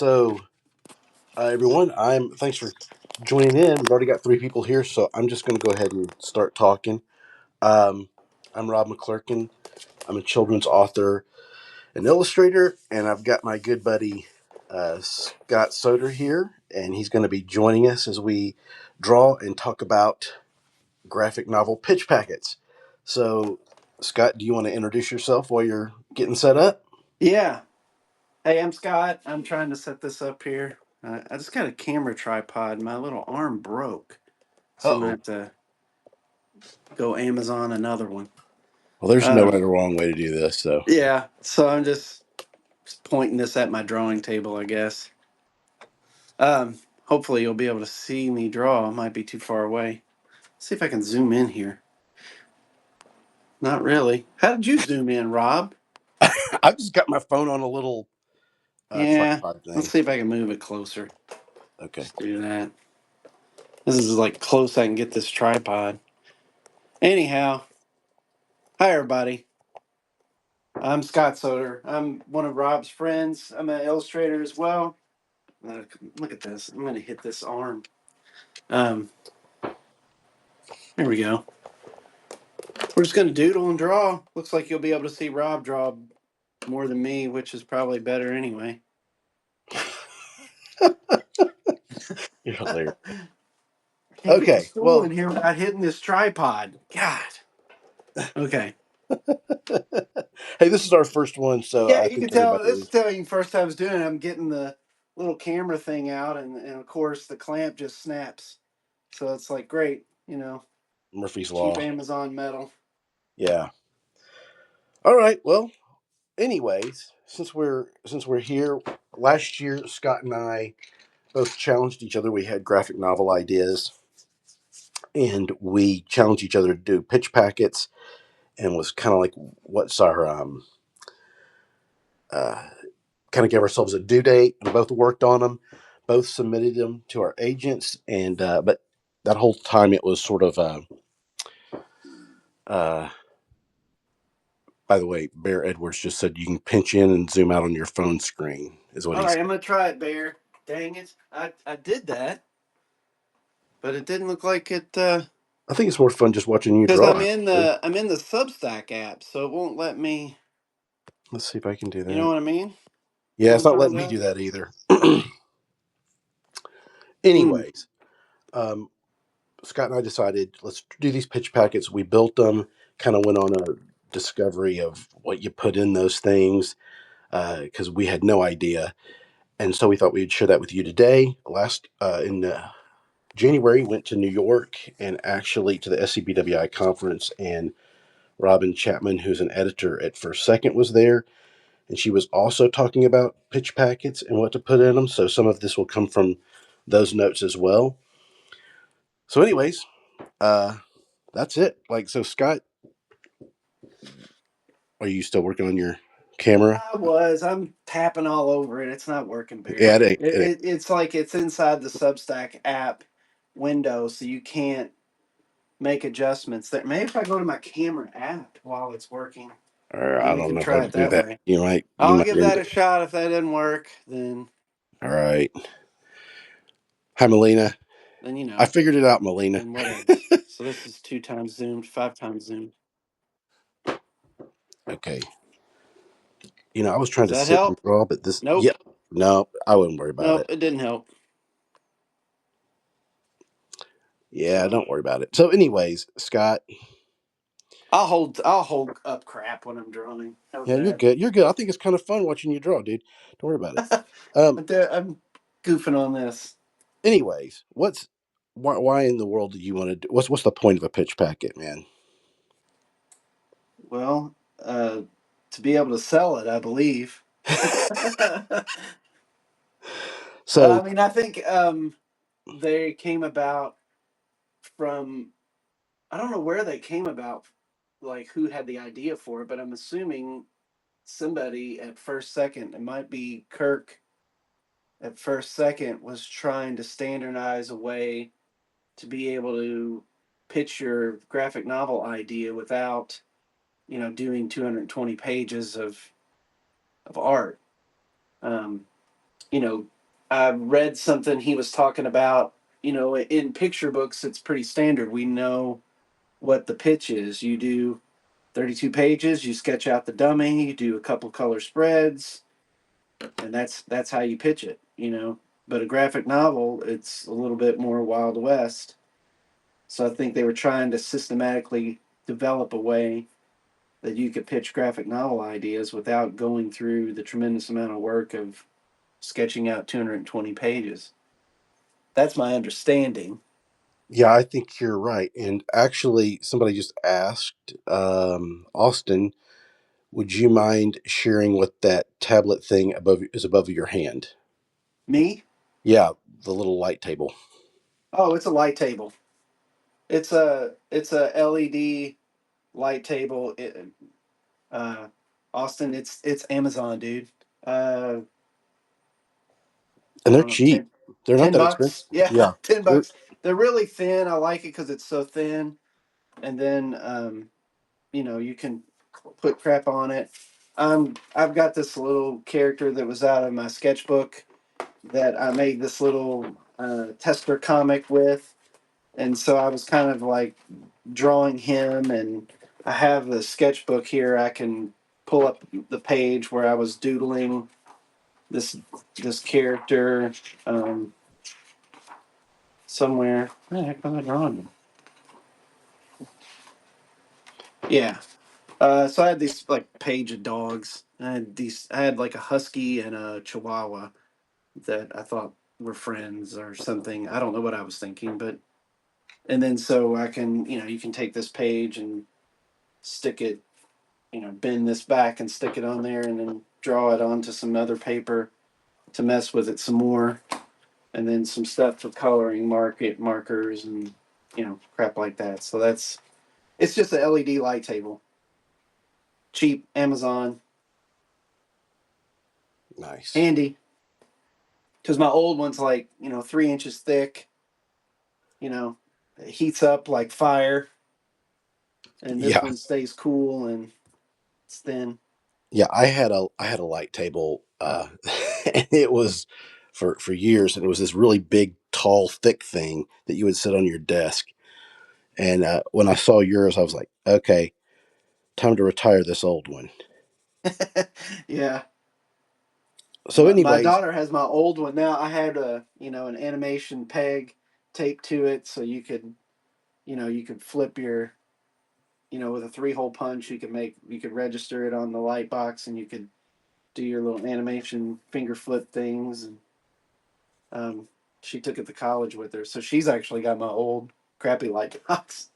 So, everyone, thanks for joining in. We've already got three people here, so I'm just going to go ahead and start talking. Um, I'm Rob McClurkan. I'm a children's author and illustrator, and I've got my good buddy Scott Soeder here, and he's going to be joining us as we draw and talk about graphic novel pitch packets. So, Scott, do you want to introduce yourself while you're getting set up? Yeah. Hey, I'm Scott. I'm trying to set this up here. I just got a camera tripod. My little arm broke. Uh So I'm going oh. to have to go Amazon another one. Well, there's no Um, right or wrong way to do this, so. yeah. So I'm just pointing this at my drawing table, I guess. Hopefully you'll be able to see me draw. It might be too far away. See if I can zoom in here. Not really. How did you zoom in, Rob? I've just got my phone on a little Yeah. tripod Let's thing. see if I can move it closer. Okay. Let's do that. This is like close I can get this tripod. Anyhow, hi everybody. I'm Scott Soder. I'm one of Rob's friends. I'm an illustrator as well. Look at this. I'm going to hit this arm. Um, Here we go. We're just going to doodle and draw. Looks like you'll be able to see Rob draw more than me, which is probably better anyway. You're hilarious. Can't get the Okay. stool in Well, here without hitting this tripod. God. Okay. hey, this is our first one, so Yeah, I you can think tell. everybody This is is telling first time I was doing it. I'm getting the little camera thing out, and of course the clamp just snaps. So it's like great, Murphy's cheap Law. Amazon metal. Yeah. All right. Well, anyways, since we're here, last year Scott and I both challenged each other. We had graphic novel ideas, and we challenged each other to do pitch packets, and was kind of like, what's our uh, kind of gave ourselves a due date, and both worked on them, both submitted them to our agents, and but that whole time it was sort of uh, by the way, Bear Edwards just said you can pinch in and zoom out on your phone screen, is what All he right, said. I'm gonna try it, Bear. Dang it, I did that, but it didn't look like it I think it's more fun just watching you because draw. I'm in the Substack app, so it won't let me. Let's see if I can do You know that. what I mean? Yeah, it's not Amazon letting me does. do that either. Hmm. Anyways, um, Scott and I decided let's do these pitch packets. We built them, kind of went on a discovery of what you put in those things because we had no idea. And so we thought we'd share that with you today. Last in January, went to New York and actually to the SCBWI conference, and Robin Chapman, who's an editor at First Second, was there, and she was also talking about pitch packets and what to put in them. So some of this will come from those notes as well. So, anyways, uh, that's it. Like, so Scott, are you still working on your camera? I'm tapping all over it. It's not working, Yeah, Bear. it ain't. It's like it's inside the Substack app window, so you can't make adjustments there. Maybe if I go to my camera app while it's working, Or I maybe we don't can know how try to it do that that. way. You I'll might give end that up. a shot. If that didn't work, then All right. Hi, Melina. then I figured it out, Melina. then whatevs. So this is 2 times zoomed, 5 times zoomed. Okay. I was trying Does to that sit and help? draw, but this, Nope. yep. No, I wouldn't worry about Nope. it. It didn't help. Yeah, So don't worry about it. So, anyways, Scott, I'll hold up crap when I'm drawing. How's yeah, you're that? good. You're good. I think it's kind of fun watching you draw, dude. Don't worry about it. Um, I'm goofing on this. anyways, why in the world do you want to do? What's the point of a pitch packet, man? Well, to be able to sell it, I believe. I So, mean, I think they came about from I don't know where they came about, like who had the idea for it, but I'm assuming somebody at First Second, it might be Kirk at First Second, was trying to standardize a way to be able to pitch your graphic novel idea without, doing 220 pages of art. Um, you know, I read something he was talking about. In picture books, it's pretty standard. We know what the pitch is. You do 32 pages, you sketch out the dummy, you do a couple color spreads, and that's how you pitch it. But a graphic novel, it's a little bit more Wild West. So I think they were trying to systematically develop a way that you could pitch graphic novel ideas without going through the tremendous amount of work of sketching out 220 pages. That's my understanding. Yeah, I think you're right. And actually, somebody just asked, Austin, would you mind sharing what that tablet thing above your hand? Me? Yeah, the little light table. Oh, it's a light table. It's a LED light table. Uh, Austin, it's Amazon, dude. Uh, And I they're don't know, cheap. They're not ten that expensive. bucks. Yeah, Yeah. 10 They're bucks. They're really thin. I like it because it's so thin. And then you can put crap on it. I've got this little character that was out of my sketchbook that I made this little tester comic with, and so I was kind of like drawing him, and I have the sketchbook here. I can pull up the page where I was doodling this this character um, somewhere. Where the heck was I drawing him? Yeah. So I had these like page of dogs. I had like a husky and a chihuahua that I thought were friends or something. I don't know what I was thinking, but and then so I can, you can take this page and stick it, bend this back and stick it on there and then draw it onto some other paper to mess with it some more. And then some stuff for coloring, markers and, crap like that. So it's just a LED light table. Cheap, Amazon, nice. handy. Because my old one's like, 3 inches thick, you know, it heats up like fire. And this Yeah. one stays cool and it's thin. Yeah, I had a light table, and it was for years, and it was this really big, tall, thick thing that you would sit on your desk. And when I saw yours, I was like, okay, time to retire this old one. Yeah. So, My anyways, daughter has my old one now. I had an animation peg taped to it so you could flip with a 3-hole punch, you could register it on the light box and you could do your little animation finger flip things. And um, she took it to college with her. So she's actually got my old crappy light box.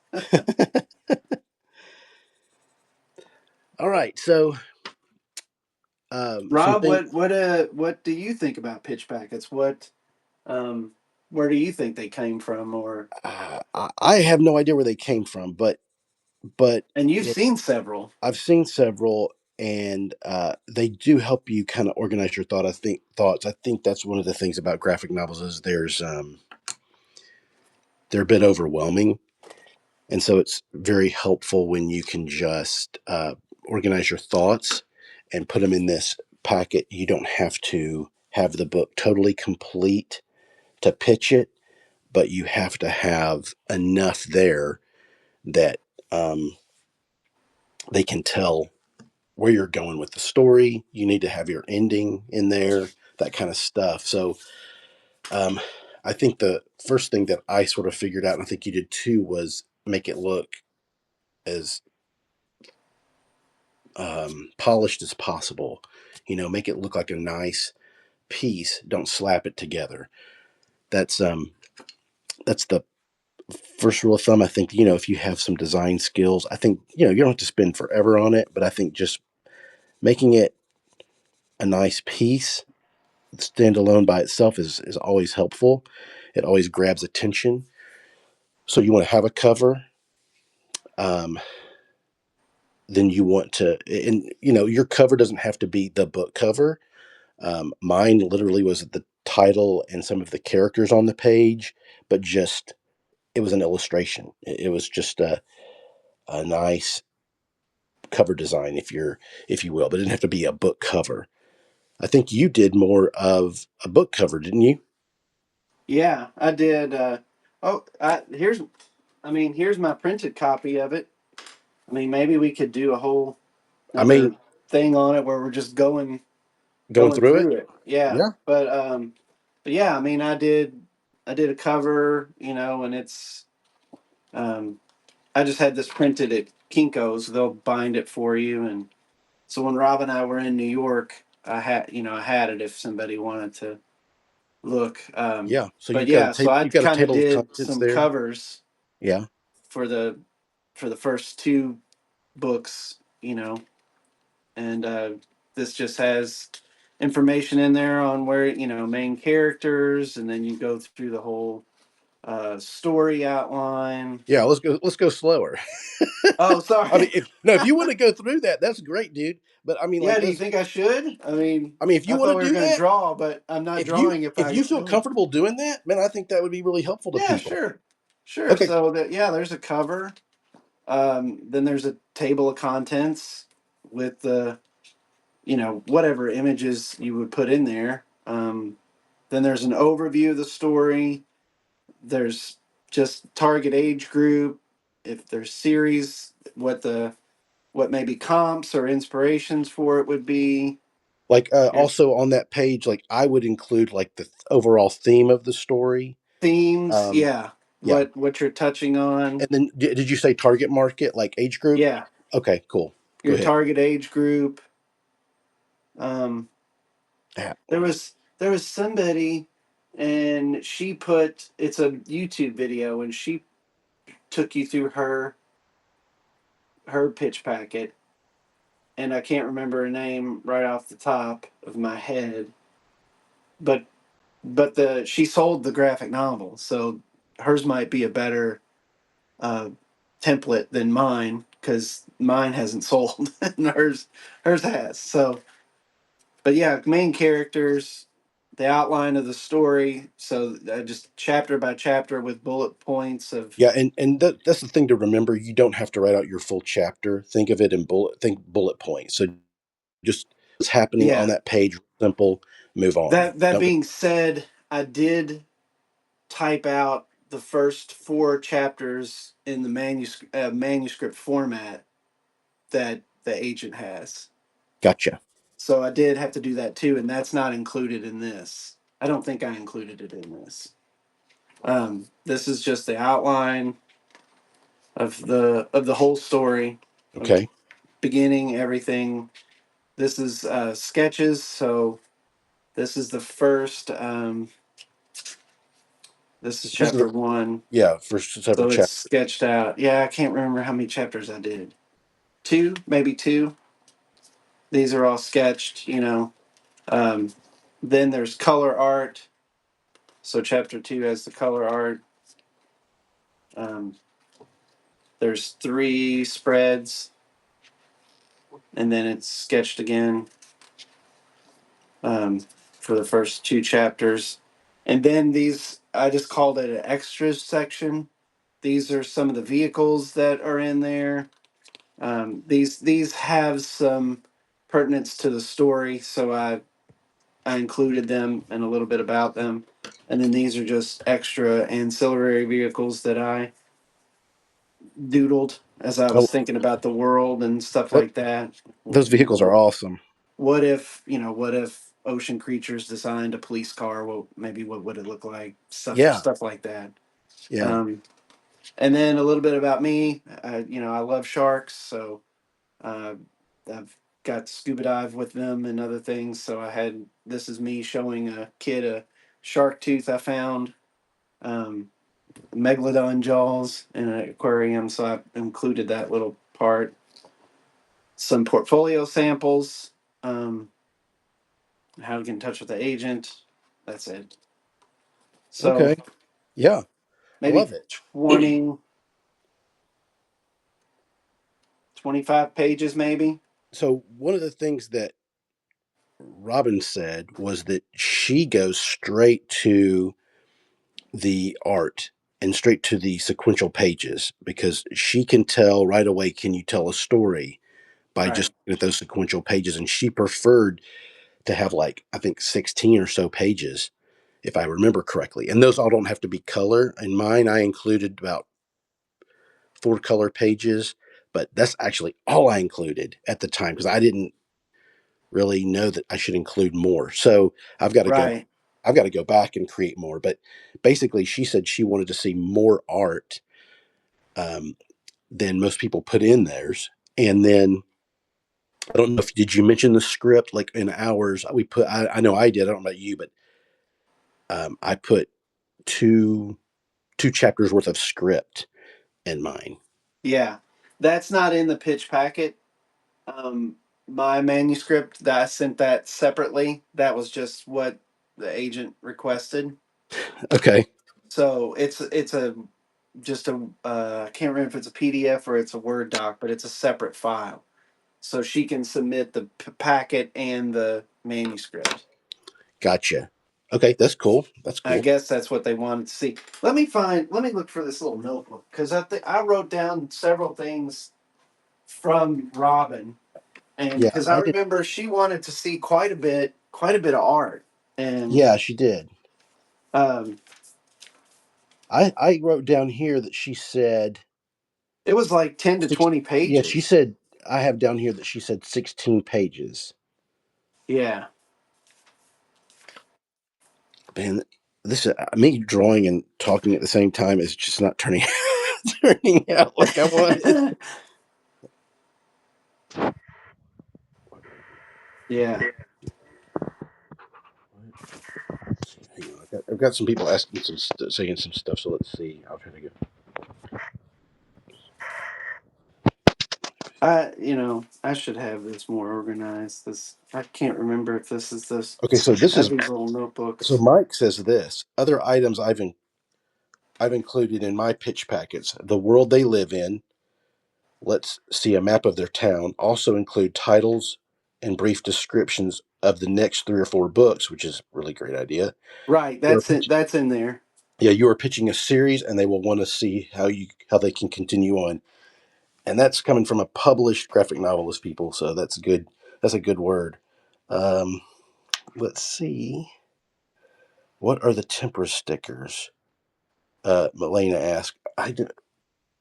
all right. So, some Rob, things. what do you think about pitch packets? Um where do you think they came from? Or I have no idea where they came from, but and you've it, seen several. I've seen several, and they do help you kind of organize your thoughts. I think that's one of the things about graphic novels is they're a bit overwhelming, and so it's very helpful when you can just organize your thoughts and put them in this packet. You don't have to have the book totally complete to pitch it, but you have to have enough there that um, they can tell where you're going with the story. You need to have your ending in there, that kind of stuff. So um, I think the first thing that I sort of figured out, and I think you did too, was make it look as polished as possible. Make it look like a nice piece. Don't slap it together. That's the first rule of thumb. I think if you have some design skills, I think you don't have to spend forever on it, but I think just making it a nice piece stand alone by itself is always helpful. It always grabs attention. So you want to have a cover. Um, then you want to, and your cover doesn't have to be the book cover. Mine literally was the title and some of the characters on the page, but just it was an illustration. It was just a nice cover design, if you will, but it didn't have to be a book cover. I think you did more of a book cover, didn't you? Yeah, I did. Here's, I mean, here's my printed copy of it. I mean, maybe we could do a whole I mean, another thing on it where we're just going going through it. through it. Yeah, Yeah, but yeah, I mean, I did a cover, you know, and it's um, I just had this printed at Kinko's. They'll bind it for you, and so when Rob and I were in New York, I had it if somebody wanted to look. yeah. So But you've got a yeah, so table. I You've got a kind of table of did contents some there. covers Yeah. for the first two books, you know, and this just has information in there on where main characters, and then you go through the whole story outline. Yeah. Let's go. Let's go slower. Oh, I mean, sorry. if you want to go through that, that's great, dude. But I mean, like Yeah, do you those. think I should? I mean, I mean, if you I want thought to we were do going to that, draw, but I'm not drawing if if I you feel go. comfortable doing that, man, I think that would be really helpful to Yeah, people. sure. Sure. Okay. So that yeah, there's a cover. Then there's a table of contents with the whatever images you would put in there. Then there's an overview of the story. There's just target age group. If there's series, what maybe comps or inspirations for it would be. Like Here's also on that page, like I would include like the overall theme of the story. themes. Um, Yeah, yeah. what you're touching on. And then did you say target market, like age group? Yeah, Okay, cool. Go your ahead. target age group. Um, Yeah. there was somebody, and she put it's a YouTube video, and she took you through her pitch packet, and I can't remember her name right off the top of my head, but the she sold the graphic novel, so hers might be a better uh, template than mine because mine hasn't sold and hers has. So, but yeah, main characters, the outline of the story. So just chapter by chapter with bullet points of Yeah, and that's the thing to remember. You don't have to write out your full chapter. Think of it in bullet points. So just what's happening on yeah. that page, simple, move on. That Don't go. being said, I did type out the first four chapters in the manuscript format that the agent has. Gotcha. So I did have to do that too, and that's not included in this. I don't think I included it in this. This is just the outline of the whole story, of Okay. beginning everything. This is sketches, so this is the first. This is This is chapter one, yeah, first several so it's chapters. sketched out. Yeah, I can't remember how many chapters I did. Two, maybe two. These are all sketched, you know. Um, then there's color art. So chapter two has the color art. Um, there's three spreads, and then it's sketched again um, for the first two chapters. And then these, I just called it an extras section. These are some of the vehicles that are in there. These have some pertinence to the story, so I included them and a little bit about them. And then these are just extra ancillary vehicles that I doodled as I Oh, was thinking about the world and stuff that, like that. those You vehicles are know, awesome. what if ocean creatures designed a police car? Well, maybe what would it look like? Yeah, Stuff like that. yeah. Um, and then a little bit about me. I love sharks, so uh, I've got to scuba dive with them and other things. So I had this is me showing a kid a shark tooth I found, um, megalodon jaws in an aquarium. So I included that little part. Some portfolio samples, um, how to get in touch with the agent. That's it. So Okay. Yeah, I maybe love it. 20, 25 pages, maybe. So one of the things that Robin said was that she goes straight to the art and straight to the sequential pages because she can tell right away, can you tell a story by Right. just looking at those sequential pages? And she preferred to have like I think 16 or so pages, if I remember correctly. And those all don't have to be color. In mine, I included about 4 color pages, but that's actually all I included at the time because I didn't really know that I should include more. So I've got to go. Right. I've got to go back and create more. But basically, she said she wanted to see more art um, than most people put in theirs. And then I don't know if did you mention the script like in ours we put. I know I did. I don't know about you, but I put two chapters worth of script in mine. Yeah. That's not in the pitch packet. Um, my manuscript that I sent that separately. That was just what the agent requested. Okay, So it's a just a I can't remember if it's a PDF or it's a Word doc, but it's a separate file. So she can submit the packet and the manuscript. gotcha. Okay, that's cool. That's I cool. guess that's what they wanted to see. Let me look for this little notebook because I wrote down several things from Robin, and Yeah, because I I did. remember she wanted to see quite a bit of art, and Yeah, she did. um, I wrote down here that she said it was like 10 to 20 Yeah, she pages. said I have down here that she said 16 pages. Yeah. Man, this me drawing and talking at the same time is just not turning turning out like I wanted. Yeah. Hang on, I've got some people asking saying some stuff. So let's see. I'll try to go. I should have this more organized. This I can't remember if this is this. Okay, so this I have is these little so notebooks. Mike says this other items I've included in my pitch packets: the world they live in. Let's see a map of their town. Also include titles and brief descriptions of the next 3 or 4 books, which is a really great idea. Right, You're that's it. That's in there. yeah, you are pitching a series, and they will want to see how they can continue on, and that's coming from a published graphic novelist, people. So that's good. That's a good word. Um, let's see. What are the temper stickers? Melena asked.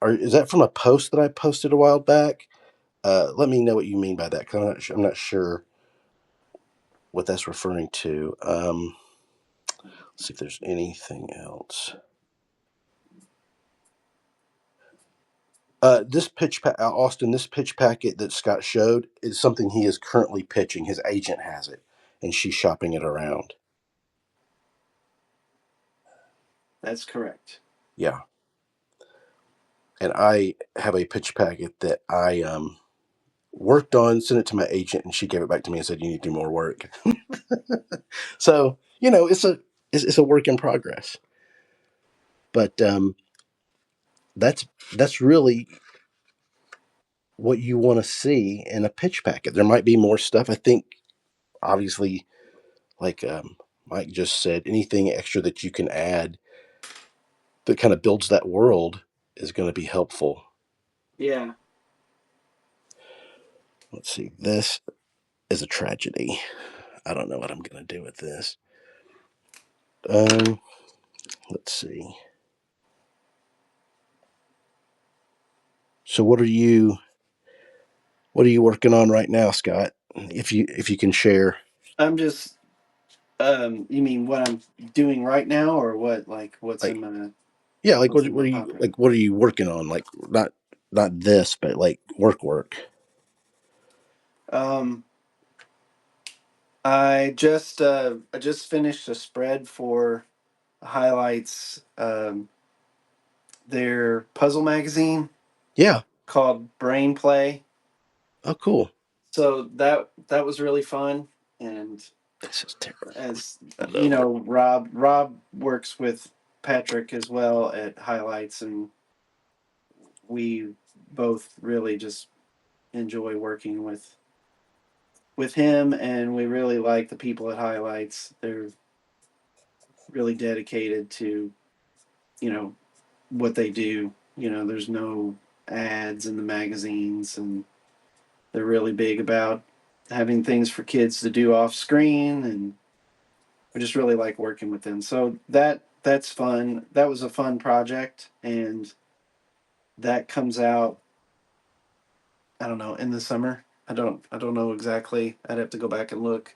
Is that from a post that I posted a while back? Let me know what you mean by that. 'Cause I'm not sure what that's referring to. Let's see if there's anything else. Austin, this pitch packet that Scott showed is something he is currently pitching. His agent has it, and she's shopping it around. That's correct. Yeah, and I have a pitch packet that I worked on, sent it to my agent, and she gave it back to me and said, "You need to do more work." So it's a work in progress, but that's that's really what you want to see in a pitch packet. There might be more stuff. I think obviously, like Mike just said, anything extra that you can add that kind of builds that world is going to be helpful. Yeah. Let's see. This is a tragedy. I don't know what I'm going to do with this. Um, let's see. So what are you working on right now, Scott? If you can share. I'm just you mean what I'm doing right now or what like Like yeah, what's in my pocket? what are you working on? Like not this, but like work. Um I just finished a spread for highlights their puzzle magazine Yeah. called Brain Play. Oh, cool. So that was really fun, and This is terrible. as you Lower. know, Rob works with Patrick as well at Highlights, and we both really just enjoy working with him, and we really like the people at Highlights. They're really dedicated to you know what they do. There's no ads in the magazines, and they're really big about having things for kids to do off screen, and I just really like working with them. So that's fun. That was a fun project, and that comes out, I don't know, in the summer. I don't know exactly. I'd have to go back and look,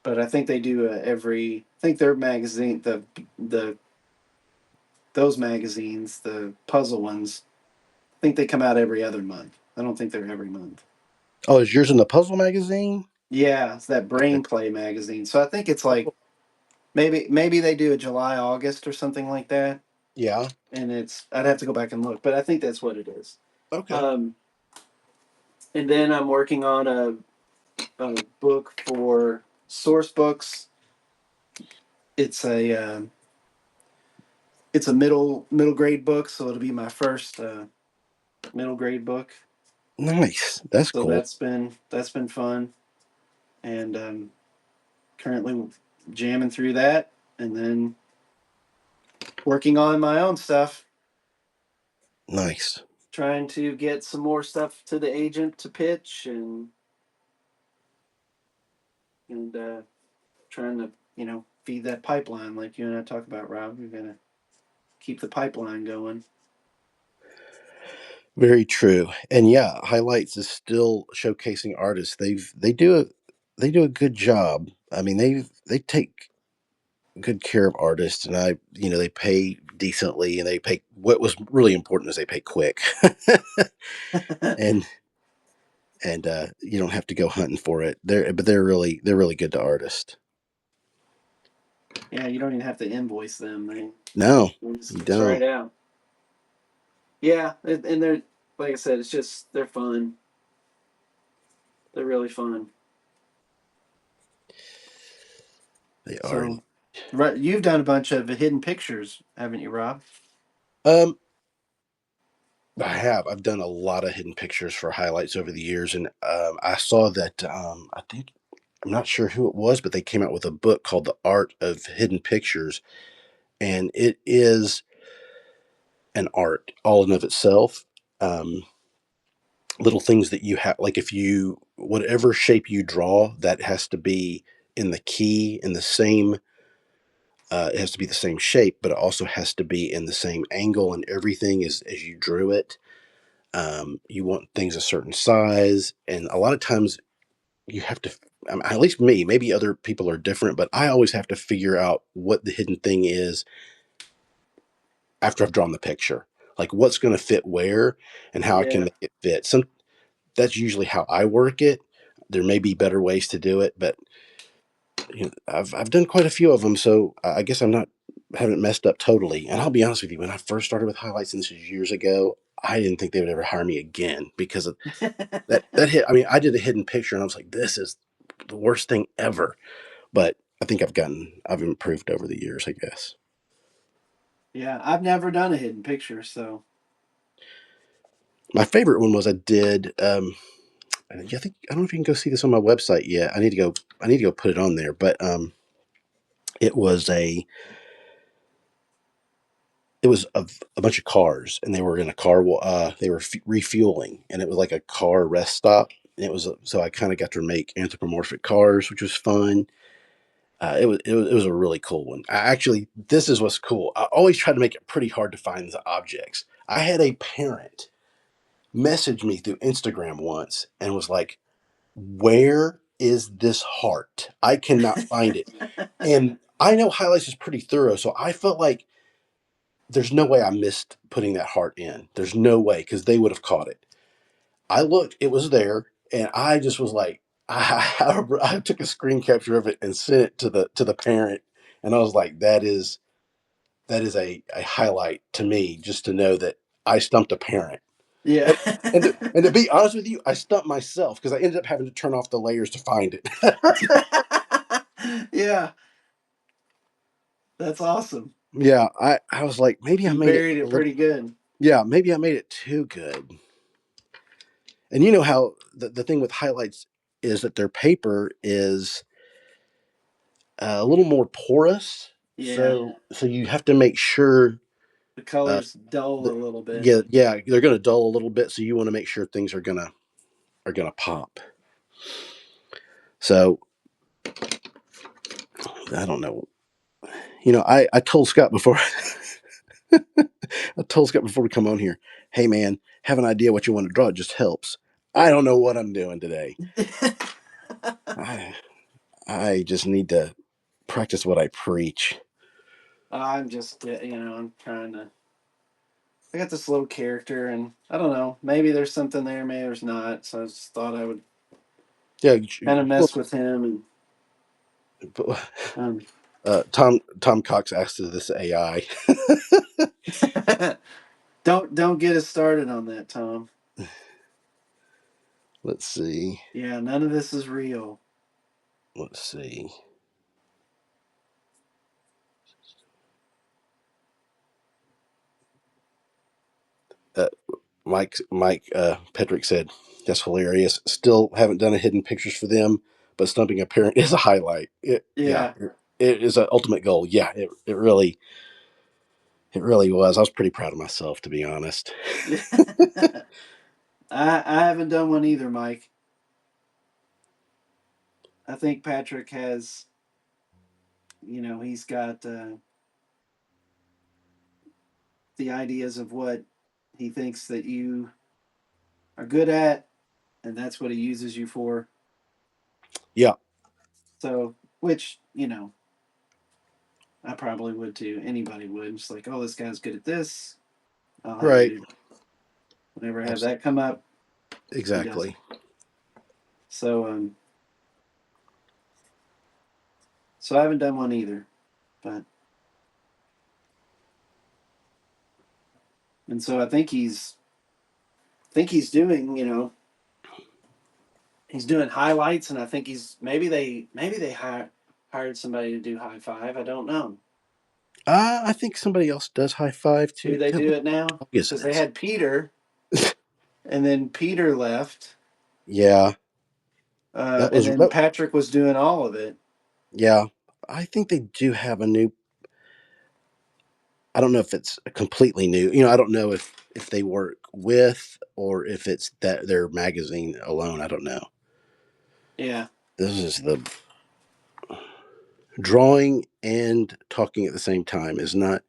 but I think they do every. I think their magazine, the those magazines, the puzzle ones, I think they come out every other month. I don't think they're every month. Oh, is yours in the puzzle magazine? Yeah, it's that Okay. Brain Play magazine. So I think it's like Oh, maybe they do a July August or something like that, yeah. and it's I'd have to go back and look, but I think that's what it is. Okay. Um, and then I'm working on a book for Source Books. It's a it's a middle grade book, so it'll be my first middle grade book. Nice. That's So cool. that's been fun, and currently jamming through that, and then working on my own stuff, Nice. trying to get some more stuff to the agent to pitch, and trying to feed that pipeline like you and I talk about, Rob. We're gonna keep the pipeline going. Very true. And yeah, highlights is still showcasing artists. They do a good job. I mean, they take good care of artists, and they pay decently, and they pay. What was really important is they pay quick, and you don't have to go hunting for it. They're really good to artists. Yeah, you don't even have to invoice them. No, They just you gets right don't. out. Yeah, and they're, like I said, it's just they're fun. They're really fun. They are. So, right, you've done a bunch of hidden pictures, haven't you, Rob? Um, I have. I've done a lot of hidden pictures for highlights over the years, and I saw that. I think I'm not sure who it was, but they came out with a book called "The Art of Hidden Pictures," and it is an art all in of itself. Um, Little things that you have, like if you whatever shape you draw, that has to be in the key in the same. It has to be the same shape, but it also has to be in the same angle and everything as you drew it. You want things a certain size, and a lot of times you have to. At least me, maybe other people are different, but I always have to figure out what the hidden thing is after I've drawn the picture. Like what's going to fit where, and how I can Yeah, make it fit. That's usually how I work it. There may be better ways to do it, but I've done quite a few of them, so I guess I'm not haven't messed up totally. And I'll be honest with you, when I first started with highlights, and this was years ago, I didn't think they would ever hire me again because of that hit. I mean, I did a hidden picture, and I was like, this is the worst thing ever. But I think I've improved over the years, I guess. yeah. I've never done a hidden picture, so My favorite one was I did. I don't know if you can go see this on my website yet. I need to go put it on there. But it was a bunch of cars, and they were in a car. They were refueling, and it was like a car rest stop. And so I kind of got to make anthropomorphic cars, which was fun. It was a really cool one. This is what's cool. I always try to make it pretty hard to find the objects. I had a parent message me through Instagram once and was like, "Where is this heart? I cannot find it." And I know highlights is pretty thorough, so I felt like there's no way I missed putting that heart in. There's no way because they would have caught it. I looked, it was there, and I just was like, I took a screen capture of it and sent it to the parent, and I was like, that is a highlight to me just to know that I stumped a parent. yeah, And, and to be honest with you, I stumped myself because I ended up having to turn off the layers to find it. yeah. That's awesome. Yeah, I was like, maybe I You made it buried a it little. pretty good. Yeah, maybe I made it too good. And you know how the thing with highlights is that their paper is a little more porous, Yeah, so you have to make sure the uh, colors dull a that little bit. yeah, they're going to dull a little bit, so you want to make sure things are gonna pop. So I don't know. I told Scott before I told Scott before we come on here, hey man, have an idea what you want to draw. It just helps. I don't know what I'm doing today. I I just need to practice what I preach. I'm just, I'm trying to. I got this little character, and I don't know. Maybe there's something there, maybe there's not. So I just thought I would Yeah, kind of mess with him, and Tom Cox asked this AI. don't get us started on that, Tom. Let's see. Yeah, none of this is real. Let's see. Uh, Mike Petrick said, "That's hilarious. Still haven't done a hidden pictures for them, but stumping a parent is a highlight. Yeah, Yeah. it is an ultimate goal. Yeah, it really was. I was pretty proud of myself, to be honest. I haven't done one either, Mike. I think Patrick has, he's got the ideas of what he thinks that you are good at, and that's what he uses you for. Yeah, So, which, I probably would too. Anybody would. Just like, oh, this guy's good at this. I'll have him right. do that. Whenever I have Abs- that come up, he does it. exactly. So, so I haven't done one either, but and so I think he's doing, he's doing highlights, and I think he's maybe they hired somebody to do high five. I don't know. I think somebody else does high five Do too. they God, do what it now? dog is Because they this? had Peter, and then Peter left, Yeah, that and was then Patrick was doing all of it. yeah. I think they do have a new. I don't know if it's completely new. I don't know if they work with or if it's that their magazine alone. I don't know. Yeah. This is the drawing and talking at the same time is not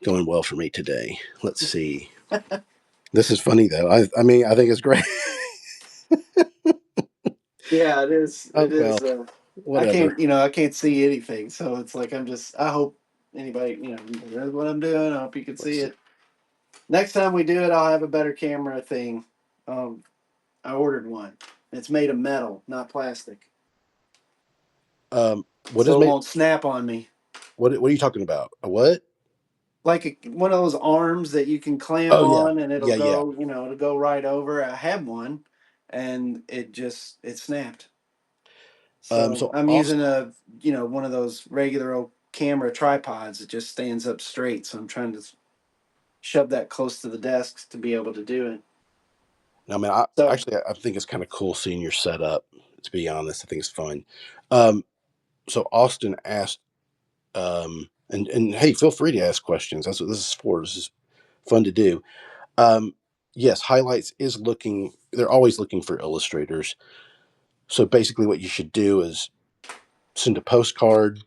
going well for me today. Let's see. This is funny though. I mean, I think it's great. Yeah, it is. Oh It well, is. I whatever. can't see anything, so it's like I hope anybody, knows what I'm doing. I hope you can Let's see see. it. Next time we do it, I'll have a better camera thing. I ordered one. It's made of metal, not plastic, What is so it made? won't snap on me. What are you talking about? A what? Like one of those arms that you can clamp Oh yeah, on, and it'll yeah, yeah. go, it'll go right over. I had one, and it snapped. So So I'm Austin. using one of those regular old camera tripods. It just stands up straight. So I'm trying to shove that close to the desk to be able to do it. I mean, So I think it's kind of cool seeing your setup. To be honest, I think it's fun. Um, so Austin asked, and hey, feel free to ask questions. That's what this is for. This is fun to do. Um, yes, highlights is looking. They're always looking for illustrators. So basically, what you should do is send a postcard.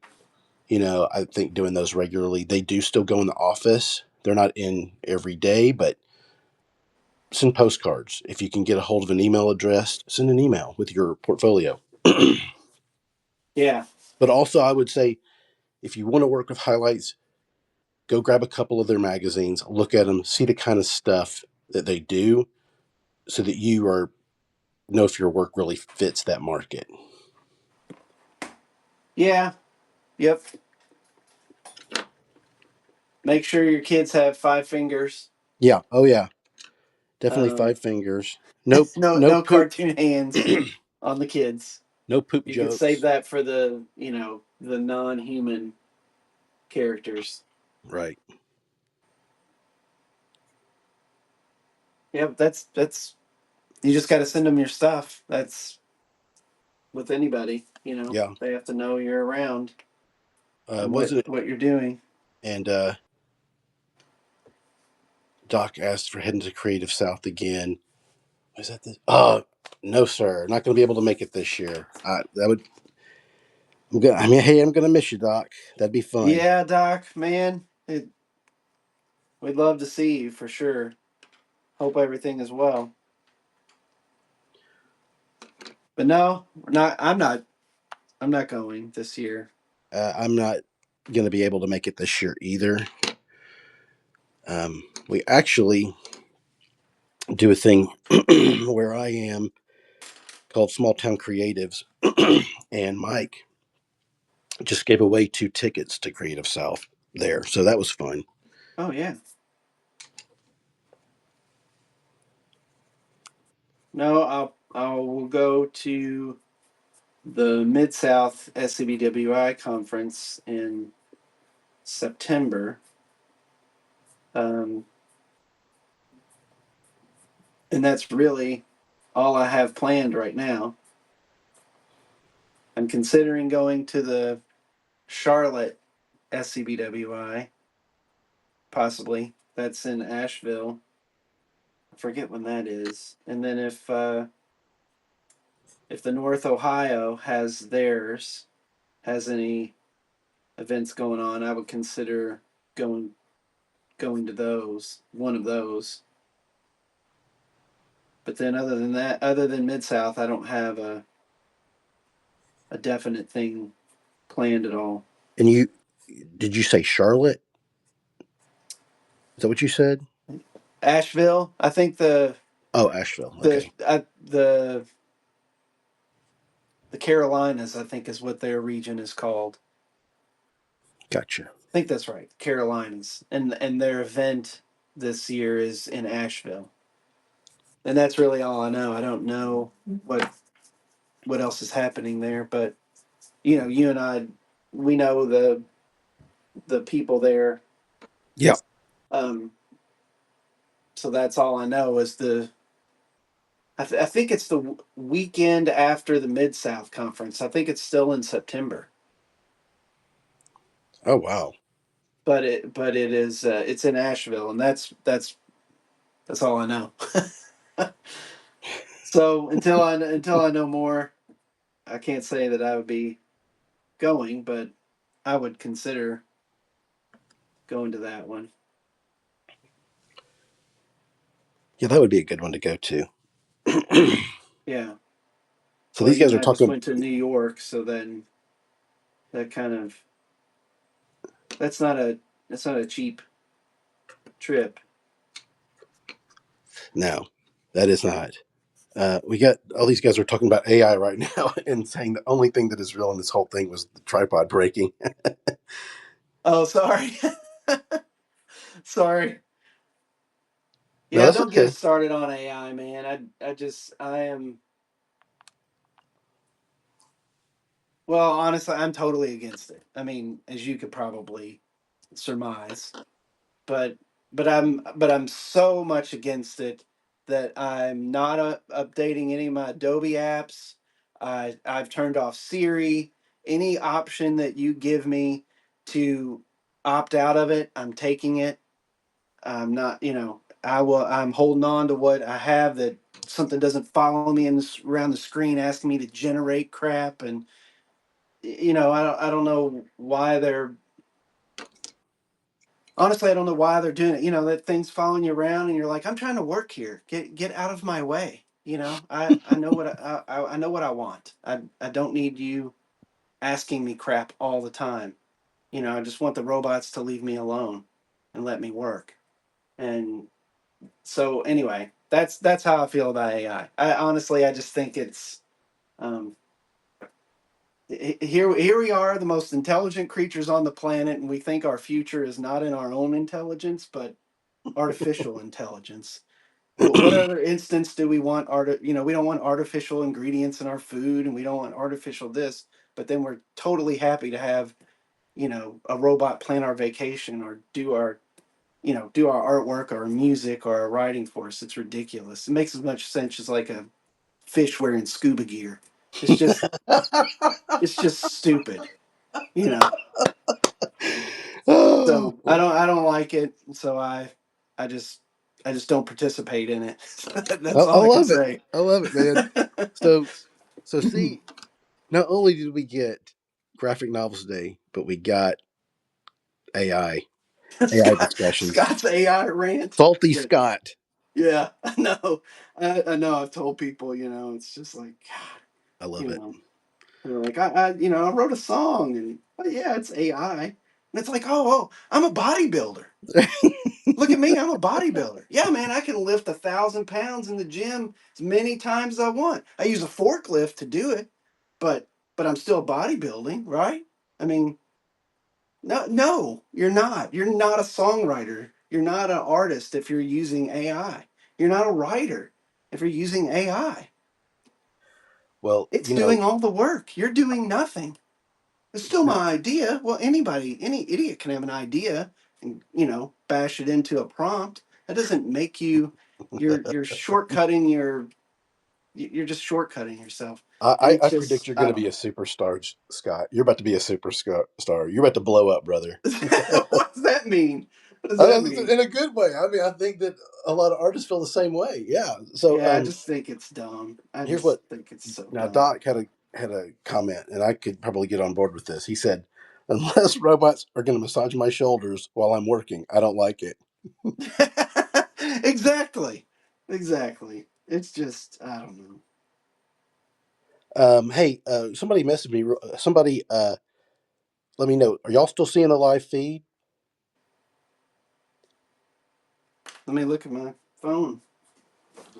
I think doing those regularly. They do still go in the office. They're not in every day, but send postcards. If you can get a hold of an email address, send an email with your portfolio. yeah, But also, I would say if you want to work with highlights, go grab a couple of their magazines, look at them, see the kind of stuff that they do, so that you are know if your work really fits that market. yeah, yep. Make sure your kids have 5 fingers. Yeah. Oh yeah. Definitely Um, five fingers. No. No no poop. cartoon hands on the kids. No poop You could save jokes. that for the non-human characters. Right. Yeah, that's you just got to send them your stuff. That's with anybody. Yeah. They have to know you're around and what Wasn't it? what you're doing. And Doc asked for heading to Creative South again. Was that this? No, sir, not going to be able to make it this year. That would. I'm gonna, I mean, hey, I'm going to miss you, Doc. That'd be fun. Yeah, Doc, man, we'd love to see you for sure. Hope everything is well. But no, we're not. I'm not. I'm not going this year. I'm not going to be able to make it this year either. We actually do a thing where I am called Small Town Creatives, and Mike just gave away 2 tickets to Creative South there, so that was fun. Oh yeah. No, I will go to the Mid South SCBWI conference in September. Um, and that's really all I have planned right now. I'm considering going to the Charlotte SCBWI, possibly. That's in Asheville. I forget when that is. And then if the North Ohio has theirs, has any events going on, I would consider going going to those, one of those. But then other than that, other than Mid South, I don't have a definite thing planned at all. And you, did you say Charlotte? Is that what you said? Asheville, I think Oh, Asheville. Okay, the Carolinas, I think is what their region is called. gotcha. I think that's right, Carolinas, and their event this year is in Asheville, and that's really all I know. I don't know what else is happening there, but you and I, we know the people there. Yeah, Um, so that's all I know is I think it's the weekend after the Mid South conference. I think it's still in September, oh wow. but it is it's in Asheville, and that's all I know. So until I know more, I can't say that I would be going, but I would consider going to that one. Yeah, that would be a good one to go to. Yeah. So Well, these you guys and are I just talking. went to New York, so then that kind of that's not a that's not a cheap trip. No, that is not. We got all these guys are talking about AI right now and saying the only thing that is real in this whole thing was the tripod breaking. Oh, sorry. Sorry. No, Yeah, that's don't get okay. us started on AI, man. I am well, honestly, I'm totally against it. I mean, as you could probably surmise, but but I'm so much against it that I'm not updating any of my Adobe apps. I've turned off Siri. Any option that you give me to opt out of it, I'm taking it. I'm not, I'm holding on to what I have that something doesn't follow me in this, around the screen asking me to generate crap. And, I don't know why honestly, I don't know why they're doing it. That thing's following you around and you're like, I'm trying to work here. Get out of my way. I know what I know what I want. I don't need you asking me crap all the time. I just want the robots to leave me alone and let me work. And so anyway, that's how I feel about AI. I honestly, I just think it's um, here we are, the most intelligent creatures on the planet, and we think our future is not in our own intelligence, but artificial intelligence. What other instance do we want we don't want artificial ingredients in our food, and we don't want artificial this, but then we're totally happy to have a robot plan our vacation or do our artwork or our music or our writing for us. It's ridiculous. It makes as much sense as like a fish wearing scuba gear. It's just it's just stupid, you know. Oh, So I don't like it. So I just I just don't participate in it. I, That's I all I can love it. say. I love it, man. So, so see, not only did we get graphic novels today, but we got AI discussions. Scott's AI rant. Salty Yeah, Scott. yeah, I know. I know. I've told people, it's just like, God, I love you it. know, they're like, I wrote a song, and yeah, it's AI, and it's like, oh, I'm a bodybuilder. Look at me, I'm a bodybuilder. Yeah, man, I can lift 1,000 pounds in the gym as many times as I want. I use a forklift to do it, but I'm still bodybuilding, right? I mean, no, no, you're not. You're not a songwriter. You're not an artist if you're using AI. You're not a writer if you're using AI. Well, It's doing all the work. You're doing nothing. It's still my idea. Well, any idiot can have an idea and, bash it into a prompt. That doesn't make you, you're shortcutting you're just shortcutting yourself. And it's I predict just, you're I going to be don't a superstar, Scott. You're about to be a superstar. You're about to blow up, brother. know. What does that mean? What does that mean? In a good way. I mean, I think that a lot of artists feel the same way. Yeah. So, Yeah, I just think it's dumb. I here's just what. think it's so Now, dumb. Doc had a comment, and I could probably get on board with this. He said, "Unless robots are going to massage my shoulders while I'm working, I don't like it." Exactly. Exactly. It's just, I don't know. Hey, somebody messaged me. Somebody, let me know. Are y'all still seeing the live feed? Let me look at my phone.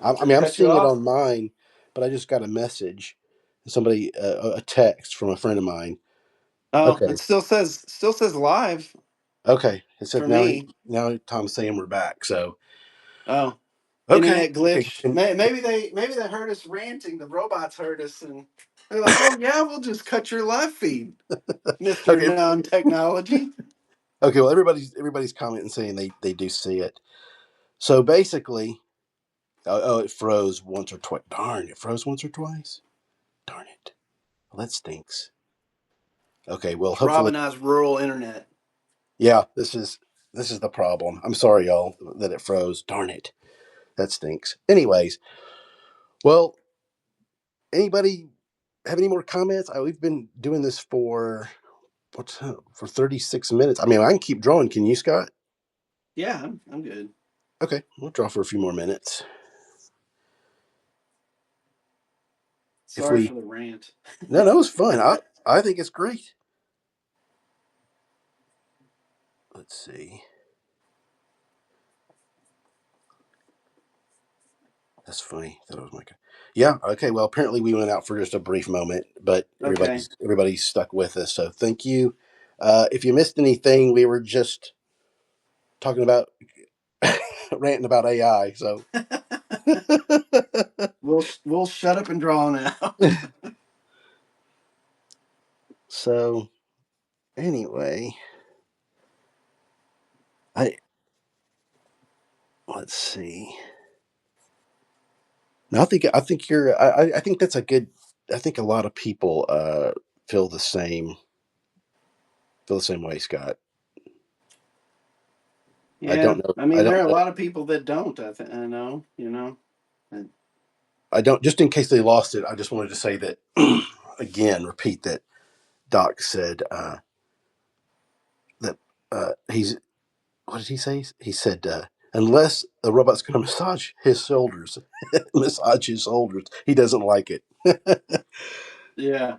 I Did I mean, I'm cut you seeing it off? on mine, but I just got a message, somebody, a text from a friend of mine. Oh, Okay, it still says live okay. It said for me. now Tom's saying we're back. So Oh, okay, internet okay. glitch. Maybe they heard us ranting. The robots heard us, and they're like, "Oh yeah, we'll just cut your live feed, Mister Okay, Non-Technology." okay. Well, everybody's commenting saying they do see it. So basically, it froze once or twice. Darn, it froze once or twice. Darn it. Well, that stinks. Okay, well, It's hopefully, Robinized rural internet. yeah. This is the problem. I'm sorry, y'all, that it froze. Darn it, that stinks. Anyways, well, anybody have any more comments? We've been doing this for for 36 minutes. I mean, I can keep drawing. Can you, Scott? Yeah, I'm good. Okay, we'll draw for a few more minutes. If Sorry we for the rant. No, no, it's fun. I think it's great. Let's see. That's funny. That was my. Yeah. Okay. Well, apparently we went out for just a brief moment, but Okay. everybody's stuck with us. So thank you. If you missed anything, we were just talking about ranting about AI. So We'll shut up and draw now. so anyway, I let's see. No, I think you're. I think that's a good. I think a lot of people feel the same feel the same way, Scott. I Yeah, don't know. I I mean, there don't are a know. lot of people that don't. I know. And I don't. Just in case they lost it, I just wanted to say that again. Repeat that Doc said that he's. What did he say? He said unless the robot's going to massage his shoulders, massage his shoulders, he doesn't like it. yeah,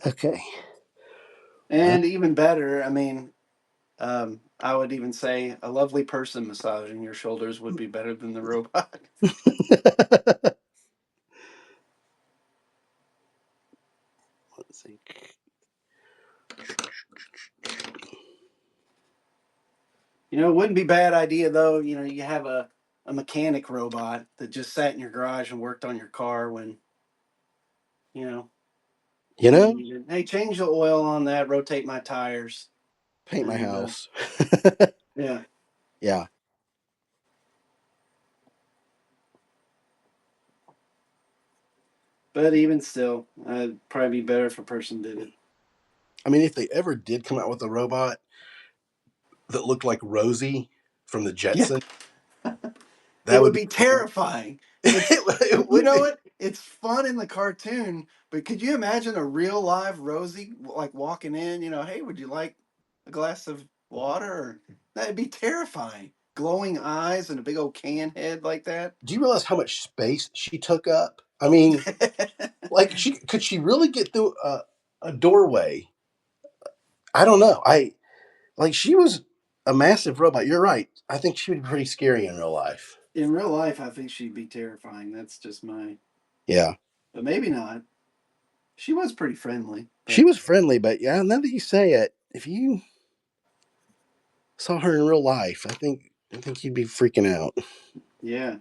Okay. and even better, I mean, I would even say a lovely person massaging your shoulders would be better than the robot. Let's see. It wouldn't be a bad idea though. You have a mechanic robot that just sat in your garage and worked on your car when you know You you know, needed. Hey, change the oil on that. Rotate my tires. paint my And house. yeah, Yeah. but even still, it'd probably be better if a person did it. I mean, if they ever did come out with a robot that looked like Rosie from the Yeah, Jetsons. it That would would be be terrifying. It's it you would know be. what? It's fun in the cartoon, but could you imagine a real live Rosie like walking in? Hey, would you like a glass of water? That'd be terrifying. Glowing eyes and a big old can head like that. Do you realize how much space she took up? I mean, like she really get through a doorway? I don't know. I like she was a massive robot. You're right. I think she would be pretty scary in real life. In real life, I think she'd be terrifying. That's just Yeah, but maybe not. She was pretty friendly, she but was friendly, but yeah, now that you say it, if you saw her in real life, I think you'd be freaking out. yeah.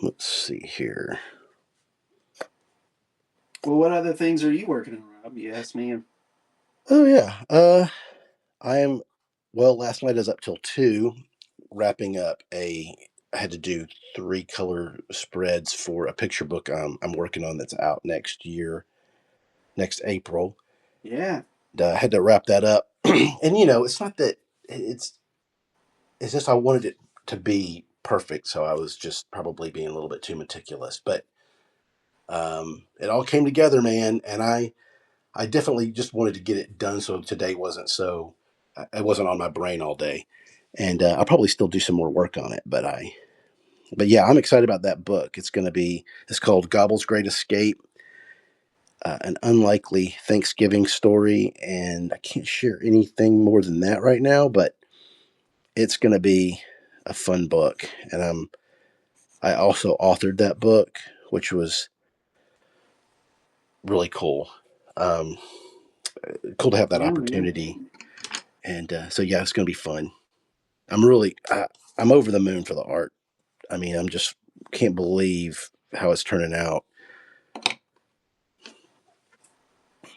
Let's see here. Well, what other things are you working on, Rob? You asked me. Oh yeah. I am. Well, last night I was up till 2, wrapping up a. I had to do 3 color spreads for a picture book I'm working on that's out next year, next April. Yeah. I had to wrap that up, and it's not that it's it's just I wanted it to be perfect, so I was just probably being a little bit too meticulous. But it all came together, man, and I definitely just wanted to get it done so today wasn't so it wasn't on my brain all day, and I'll probably still do some more work on it. But yeah, I'm excited about that book. It's called Gobble's Great Escape, an unlikely Thanksgiving story, and I can't share anything more than that right now. But it's going to be a fun book, and I also authored that book, which was really cool. Um, cool to have that Yeah, man. opportunity, and so yeah, it's going to be fun. I'm really I'm over the moon for the art. I mean, I'm just can't believe how it's turning out.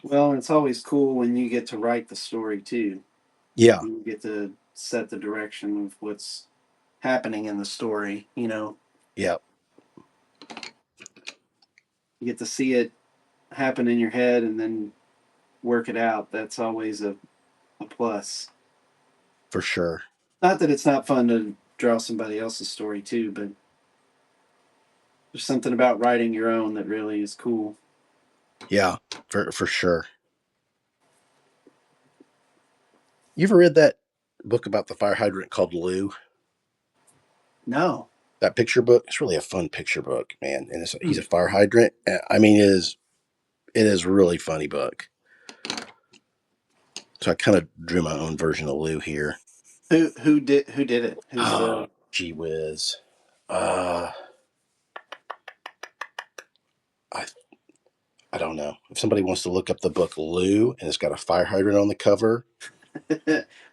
Well, it's always cool when you get to write the story too. Yeah, You get to set the direction of what's happening in the story. yeah, You get to see it happen in your head and then work it out. That's always a plus. for sure. Not that it's not fun to draw somebody else's story too, but there's something about writing your own that really is cool. Yeah, for sure. You ever read that book about the fire hydrant called Lou? No. That picture book. It's really a fun picture book, man. And he's Hmm. a fire hydrant. I mean, it is a really funny book. So I kind of drew my own version of Lou here. Who did it? Who's Oh, the gee whiz. Uh, I I don't know. If somebody wants to look up the book Lou and it's got a fire hydrant on the cover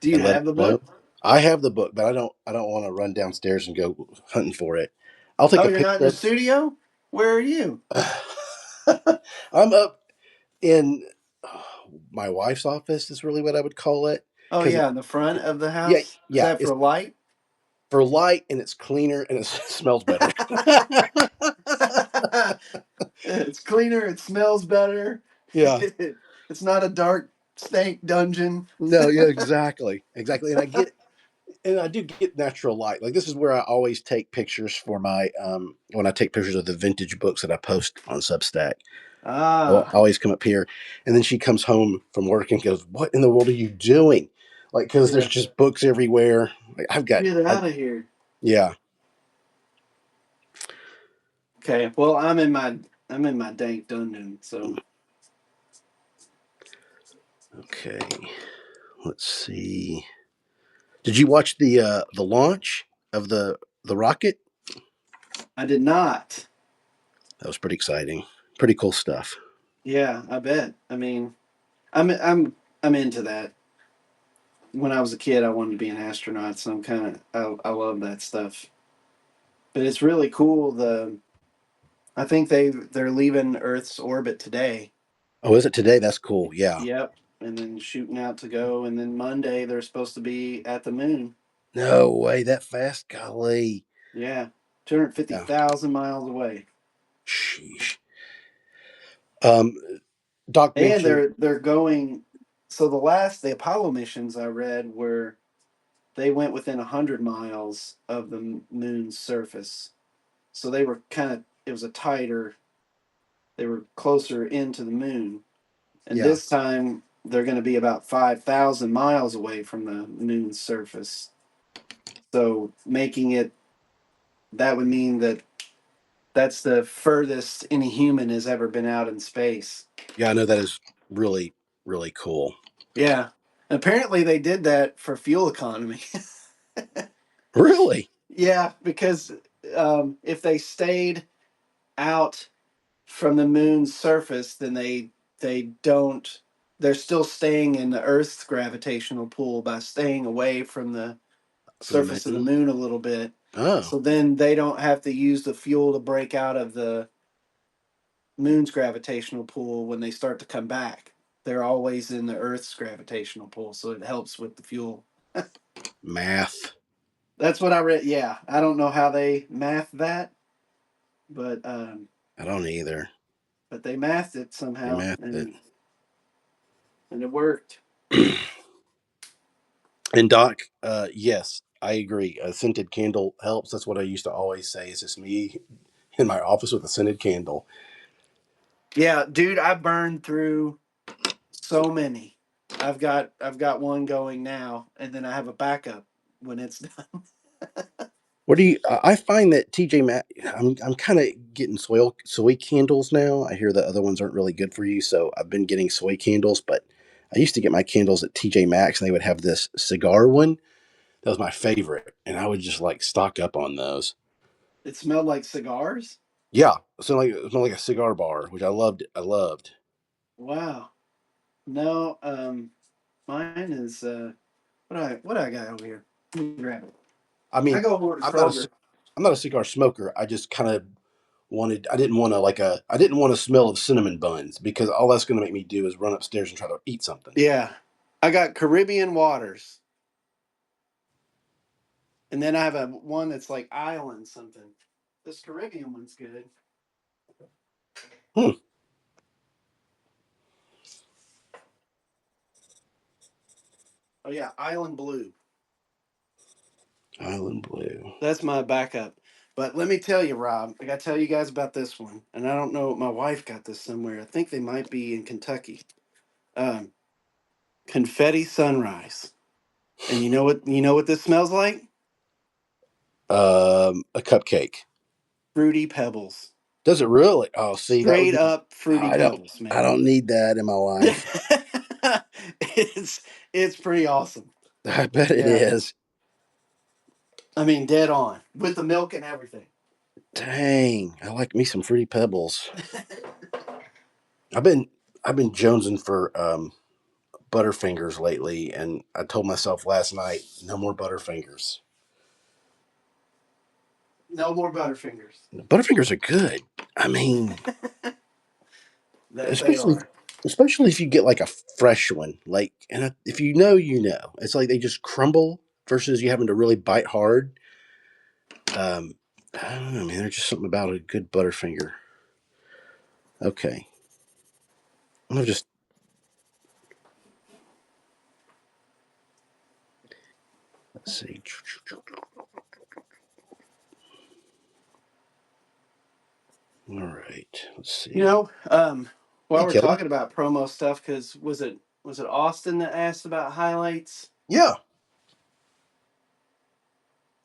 Do you and let have me the know. book? I have the book, but I don't want to run downstairs and go hunting for it. I'll take Oh, a you're not in the picture studio? Where are you? of I'm up in my wife's office is really what I would call it Oh because yeah, in the front of the yeah, house. Is yeah, that it's for light? for light and it's cleaner and it smells better. It's cleaner. It smells better. Yeah. It's not a dark stank dungeon. No, yeah, exactly. And I do get natural light. Like this is where I always take pictures for my when I take pictures of the vintage books that I post on Substack. I Ah, always come up here, and then she comes home from work and goes, "What in the world are you doing?" Like because there's yeah. just books everywhere. Like Get out of here. yeah. Okay. Well, I'm in my dank dungeon. So Okay, let's see. Did you watch the launch of the rocket? I did not. That was pretty exciting. Pretty cool stuff. Yeah, I bet. I mean, I'm into that. When I was a kid, I wanted to be an astronaut, so I love that stuff. But it's really cool. I think they're leaving Earth's orbit today. Oh, is it today? That's cool. Yeah. Yep, and then shooting out to go, and then Monday they're supposed to be at the moon. No way, that fast, golly. Yeah, 250 Yeah. thousand miles away. Sheesh. Um, Doc And mentioned, they're going. So the Apollo missions I read were they went within 100 miles of the moon's surface. So they were kind of it was a tighter. They were closer into the moon, and yeah, this time they're going to be about 5,000 miles away from the moon's surface. So making it that would mean that that's the furthest any human has ever been out in space. yeah, I know that is really, really cool. Yeah. Apparently they did that for fuel economy. Really? Yeah, because if they stayed out from the moon's surface, then they don't. They're still staying in the Earth's gravitational pull by staying away from the For the surface of the moon? moon a little bit. Oh, So then they don't have to use the fuel to break out of the moon's gravitational pull when they start to come back. They're always in the Earth's gravitational pull, so it helps with the fuel. math. That's what I read. Yeah, I don't know how they math that, but I don't either. they mathed it They somehow, mathed it. and it worked. And Doc, yes, I agree. A scented candle helps. That's what I used to always say. It's just me in my office with a scented candle. Yeah, dude, I burned through so many. I've got one going now, and then I have a backup when it's done. What do you? I find that TJ Maxx. I'm kind of getting soy candles now. I hear the other ones aren't really good for you, so I've been getting soy candles. But I used to get my candles at TJ Maxx, and they would have this cigar one. That was my favorite, and I would just like stock up on those. It smelled like cigars. Yeah, it smelled like a cigar bar, which I loved. I loved. Wow. No, mine is what I got over here. Let me grab it. I I mean, go over to I'm not a Kroger. I'm not a cigar smoker. I just kind of wanted. I didn't want to smell of cinnamon buns because all that's going to make me do is run upstairs and try to eat something. Yeah, I got Caribbean Waters, and then I have a one that's like Island something. This Caribbean one's good. Hmm. Oh yeah, Island Blue. Island blue. That's my backup. But let me tell you, Rob, I got to tell you guys about this one. And I don't know, my wife got this somewhere. I think they might be in Kentucky. Um, Confetti Sunrise. And you know what this smells like? A cupcake. Fruity Pebbles. Does it really? Oh, see, that would Straight be. up Fruity Pebbles, I man. don't need that in my life. it's pretty awesome. I bet it Yeah. is. I mean, dead on with the milk and everything. Dang, I like me some fruity pebbles. I've been I've been jonesing for Butterfingers lately, and I told myself last night, no more Butterfingers. No more Butterfingers. Butterfingers are good. I mean, That they especially are. especially if you get like a fresh one, like, and if you know, you know, it's like they just crumble versus you having to really bite hard. Um, I don't know, man. There's just something about a good Butterfinger. Okay, I'm gonna just let's see. All right, let's You see. know, while Hey, we're Kelly. talking about promo stuff, because was it Austin that asked about highlights? Yeah.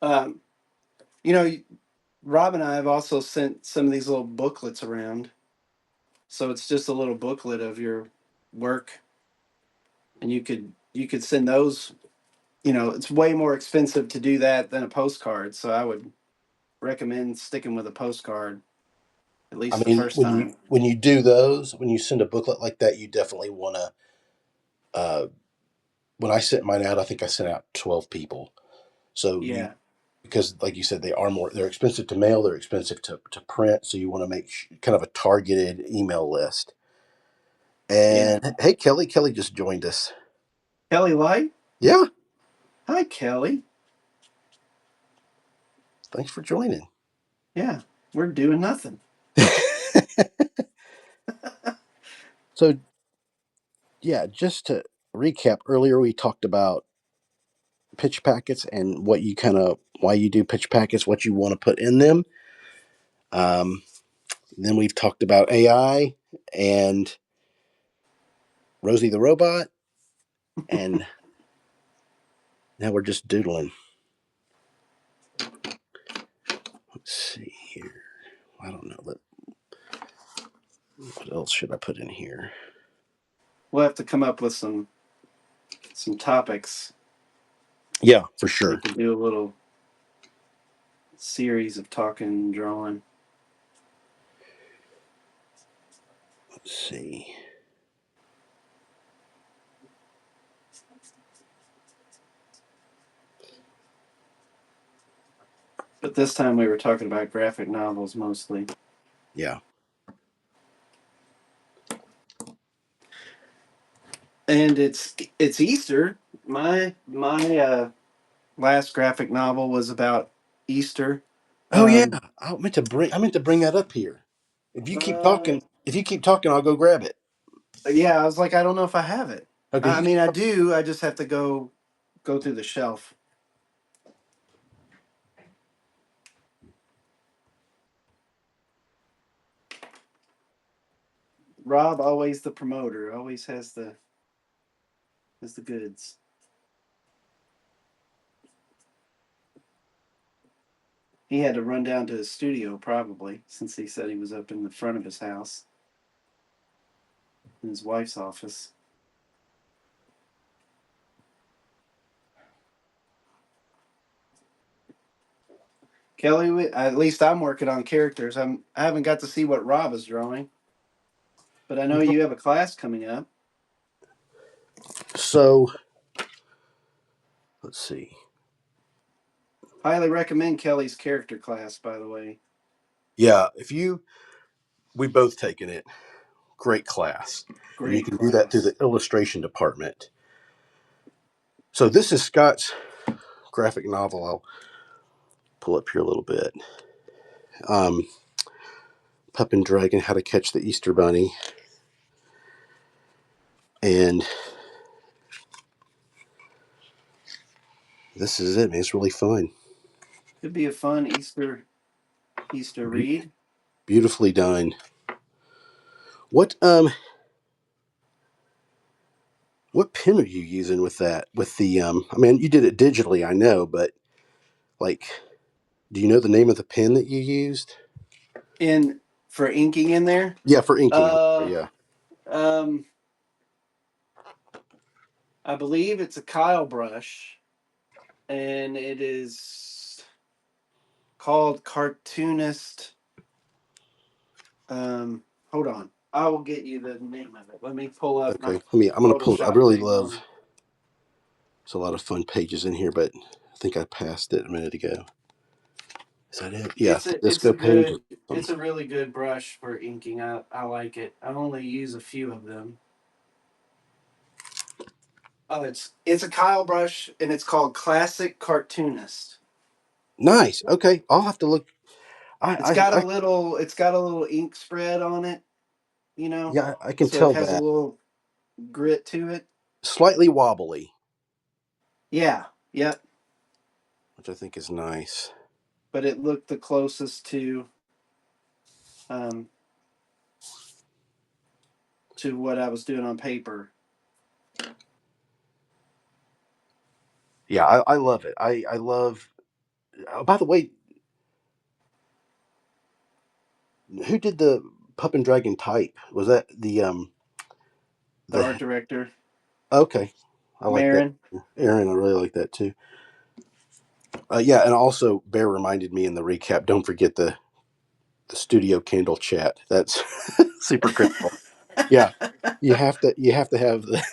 Um, you know, Rob and I have also sent some of these little booklets around. So it's just a little booklet of your work, and you could send those. You know, it's way more expensive to do that than a postcard. So I would recommend sticking with a postcard at I least the mean, first time. when you do those, when you send a booklet like that, you definitely want to. Uh, when I sent mine out, I think I sent out 12 people. So you Yeah, because like you said, they're expensive to mail, they're expensive to print. So you want to make kind of a targeted email list. yeah. And hey, Kelly just joined us. Kelly Light, Yeah, hi Kelly. thanks for joining. Yeah, we're doing nothing. So yeah, just to recap, earlier we talked about pitch packets and what you kind of why you do pitch packets, what you want to put in them. Um, then we've talked about AI and Rosie the robot, and now we're just doodling. Let's see here. I don't know. What else should I put in here? We'll have to come up with some topics. Yeah, for We sure. could do a little series of talking and drawing. Let's see. But this time we were talking about graphic novels mostly. Yeah. And it's Easter. My last graphic novel was about Easter. Oh yeah. Um, I meant to bring that up here. uh, If you keep talking, I'll go grab it. yeah, I was like, I don't know if I have it. Okay, I mean, I do. I just have to go through the shelf. Rob, always the promoter, always has the goods. He had to run down to his studio probably, since he said he was up in the front of his house in his wife's office. Kelly, at least I'm working on characters. I haven't got to see what Rob is drawing, but I know you have a class coming up. so let's see. Highly recommend Kelly's character class, by the way. Yeah, if you we both taken it. Great class, and you Great can do that through class. the illustration department. So this is Scott's graphic novel. I'll pull up here a little bit. Um, Pup and Dragon: How to Catch the Easter Bunny, and this is it, man. It's really fun. Could be a fun Easter Be- read. Beautifully done. What what pen are you using with that? With the I mean, you did it digitally, I know, but like, do you know the name of the pen that you used? And for inking in there, Yeah, for inking. I'm sorry. uh, Yeah. um, I believe it's a Kyle brush, and it is called Cartoonist. Hold on, I will get you the name of it. Let me pull up Okay. my Let me. I'm gonna pull. I Photoshop really thing love. on. There's a lot of fun pages in here, but I think I passed it a minute ago. Is that it? Yeah. The It's a disco page. good it's a really good brush for inking. I like it. I only use a few of them. Oh, it's a Kyle brush, and it's called Classic Cartoonist. Nice. Okay. I'll have to look. It's got a little ink spread on it, you know, Yeah, I can so it tell has a that. little grit to it. Slightly wobbly, Yeah, yep. which I think is nice. But it looked the closest um to what I was doing on paper. Yeah, I love it. I love. Oh, by the way, who did the Pup and Dragon type? Was that The art the director, okay? I like that. Marin. Aaron, I really like that too. Yeah, and also Bear reminded me in the recap. Don't forget the studio candle chat. That's super critical. Yeah, you have to have the.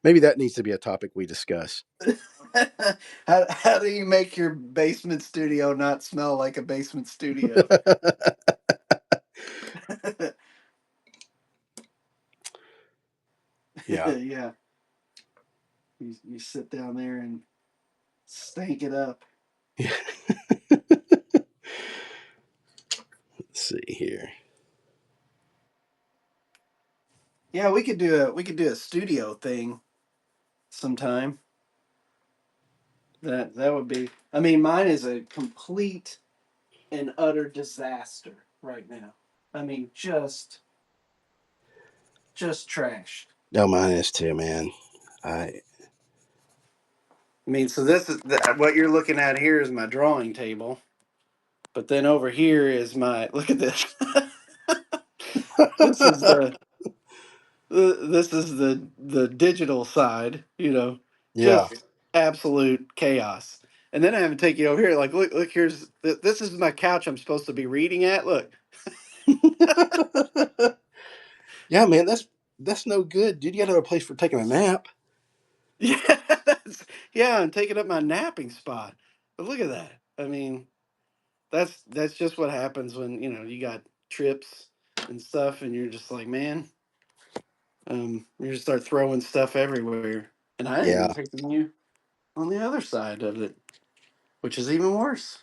Maybe that needs to be a topic we discuss. How do you make your basement studio not smell like a basement studio? Yeah. Yeah, you sit down there and stank it up. Let's see here. Yeah, we could do a studio thing sometime. That would be. I mean, mine is a complete and utter disaster right now. I mean, just trash. No, mine is too, man. I I mean, so this is what you're looking at here is my drawing table, but then over here is my look at this. This is this is the digital side, yeah. just absolute chaos. And then I have to take you over here. Like, look, here's this is my couch. I'm supposed to be reading at. Look, Yeah, man, that's no good, dude. You got to have a place for taking a nap. yeah, yeah, I'm taking up my napping spot. But look at that. I mean, that's just what happens when you got trips and stuff, and you're just like, man, you just start throwing stuff everywhere. And I ain't even Yeah. taking you on the other side of it, which is even worse.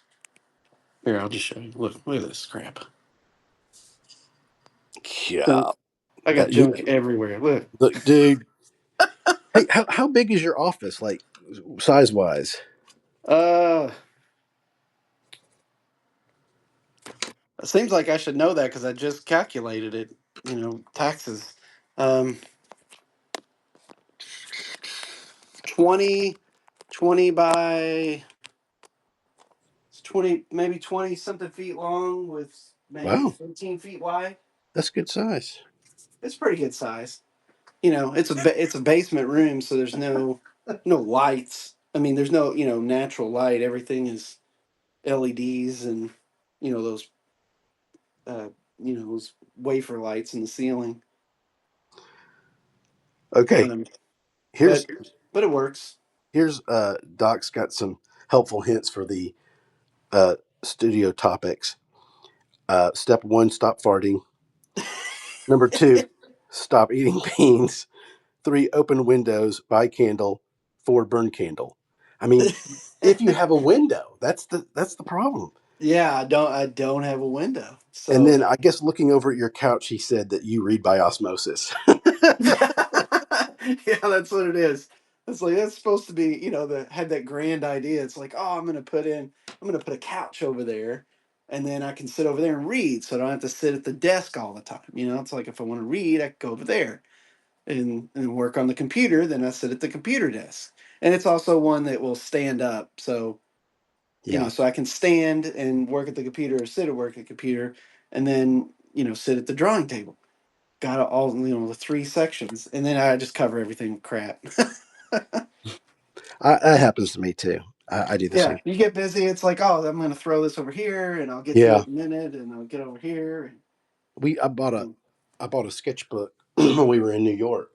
Here, I'll just show you. Look at this crap. Yeah. Junk. I got That you junk everywhere. Look. look, dude. Hey, how big is your office, like size wise? Uh, it seems like I should know that because I just calculated it. Taxes. Um, 20, 20 by 20, maybe 20 something feet long with maybe Wow, 15 feet wide. that's good size. It's pretty good size. It's a basement room, so there's no lights. I mean, there's no natural light. Everything is LEDs and you know those uh, those wafer lights in the ceiling. Okay, Um, here's but but it works. here's Doc's got some helpful hints for the studio topics. Step one, stop farting. Number two, stop eating beans. Three, open windows, buy candle. Four, burn candle. I mean, if you have a window, that's the problem. Yeah, I don't have a window, And so then I guess looking over at your couch, he said that you read by osmosis. yeah, that's what it is. It's like that's supposed to be, had that grand idea. It's like, oh, I'm gonna put a couch over there, and then I can sit over there and read, so I don't have to sit at the desk all the time. It's like if I want to read, I can go over there and work on the computer. Then I sit at the computer desk, and it's also one that will stand up, so Yeah. so I can stand and work at the computer or sit at work at the computer, and then sit at the drawing table. Got all the three sections, and then I just cover everything with crap. That happens to me too. I do the Yeah, same. you get busy. It's like, oh, I'm going to throw this over here, and I'll get to Yeah. it in a minute, and I'll get over here. We And, I bought a sketchbook when we were in New York,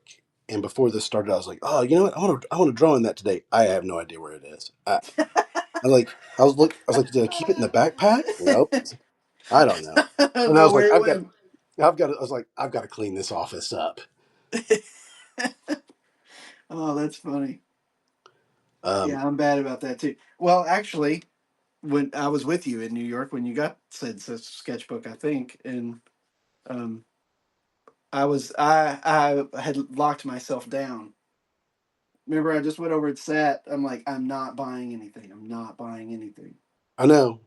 and before this started, I was like, oh, you know what? I want to draw in that today. I have no idea where it is. I was like, did I keep it in the backpack? Nope. I don't know. And I know was like, where it went. I was like, I've got to clean this office up. Oh, that's funny. Um, Yeah, I'm bad about that too. Well, actually, when I was with you in New York, when you got said sketchbook, I think, and um, I had locked myself down. Remember, I just went over and sat. I'm like, I'm not buying anything. I'm not buying anything. I know.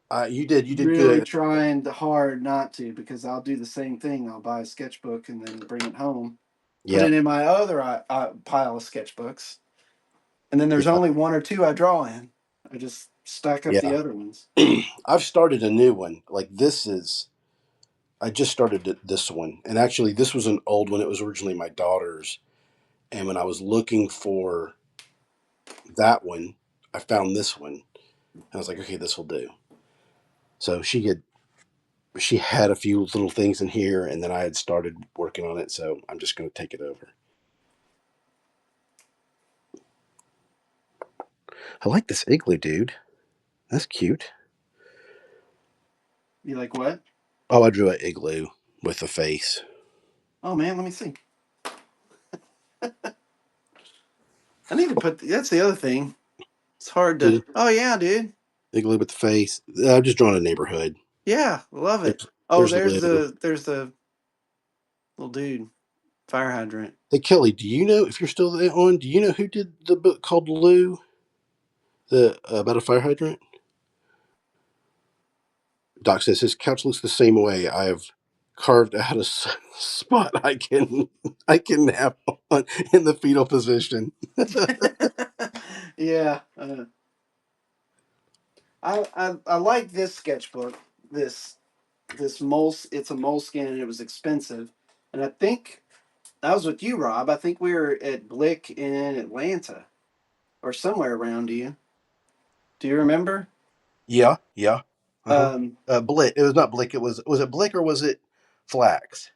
You did Really good. trying hard not to because I'll do the same thing. I'll buy a sketchbook and then bring it home, put it Yep. in my other pile of sketchbooks, and then there's Yeah. only one or two I draw in. I just stack up the Yeah. other ones. I've started a new one. Like this is, I just started this one, and actually, this was an old one. It was originally my daughter's, and when I was looking for that one, I found this one. And I was like, okay, this will do. So she had a few little things in here, and then I had started working on it. So I'm just going to take it over. I like this igloo, dude. That's cute. You like what? Oh, I drew an igloo with a face. Oh man, let me see. I need to put. That's the other thing. It's hard to. See, Oh yeah, dude. igloo with the face. I've just drawn a neighborhood. Yeah, love it. There's Oh, there's there's Lou. the little dude. Fire hydrant. Hey Kelly, do you know if you're still on? Do you know who did the book called Lou, the about a fire hydrant? Doc says his couch looks the same way. I have carved out a spot I can nap on in the fetal position. Yeah. I like this sketchbook. This it's a moleskin and it was expensive. And I think I was with you, Rob. I think we were at Blick in Atlanta or somewhere around you. Do you remember? Yeah, yeah. Uh huh. Um, Blick. It was not Blick. Was it Blick or was it Flax?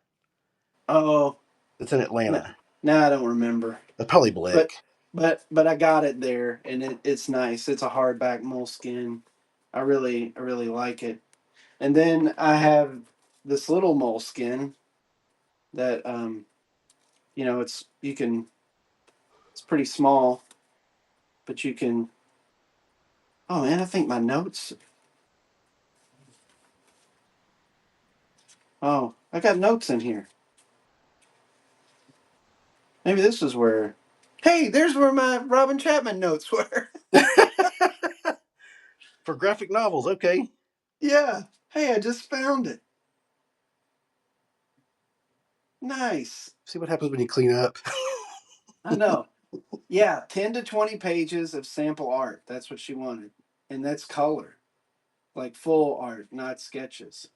oh, It's in no, Atlanta. no, I don't remember. It's probably But Blick. but I got it there, and it's nice. It's a hardback moleskin. I really like it. And then I have this little moleskin that it's you can it's pretty small, but you can. Oh man, I think my notes. Oh, I got notes in here. Maybe this is where. Hey, there's where my Robin Chapman notes were. For graphic novels, okay. Yeah. Hey, I just found it. Nice. See what happens when you clean up. I know. Yeah, 10 to 20 pages of sample art. That's what she wanted. And that's color, like full art, not sketches.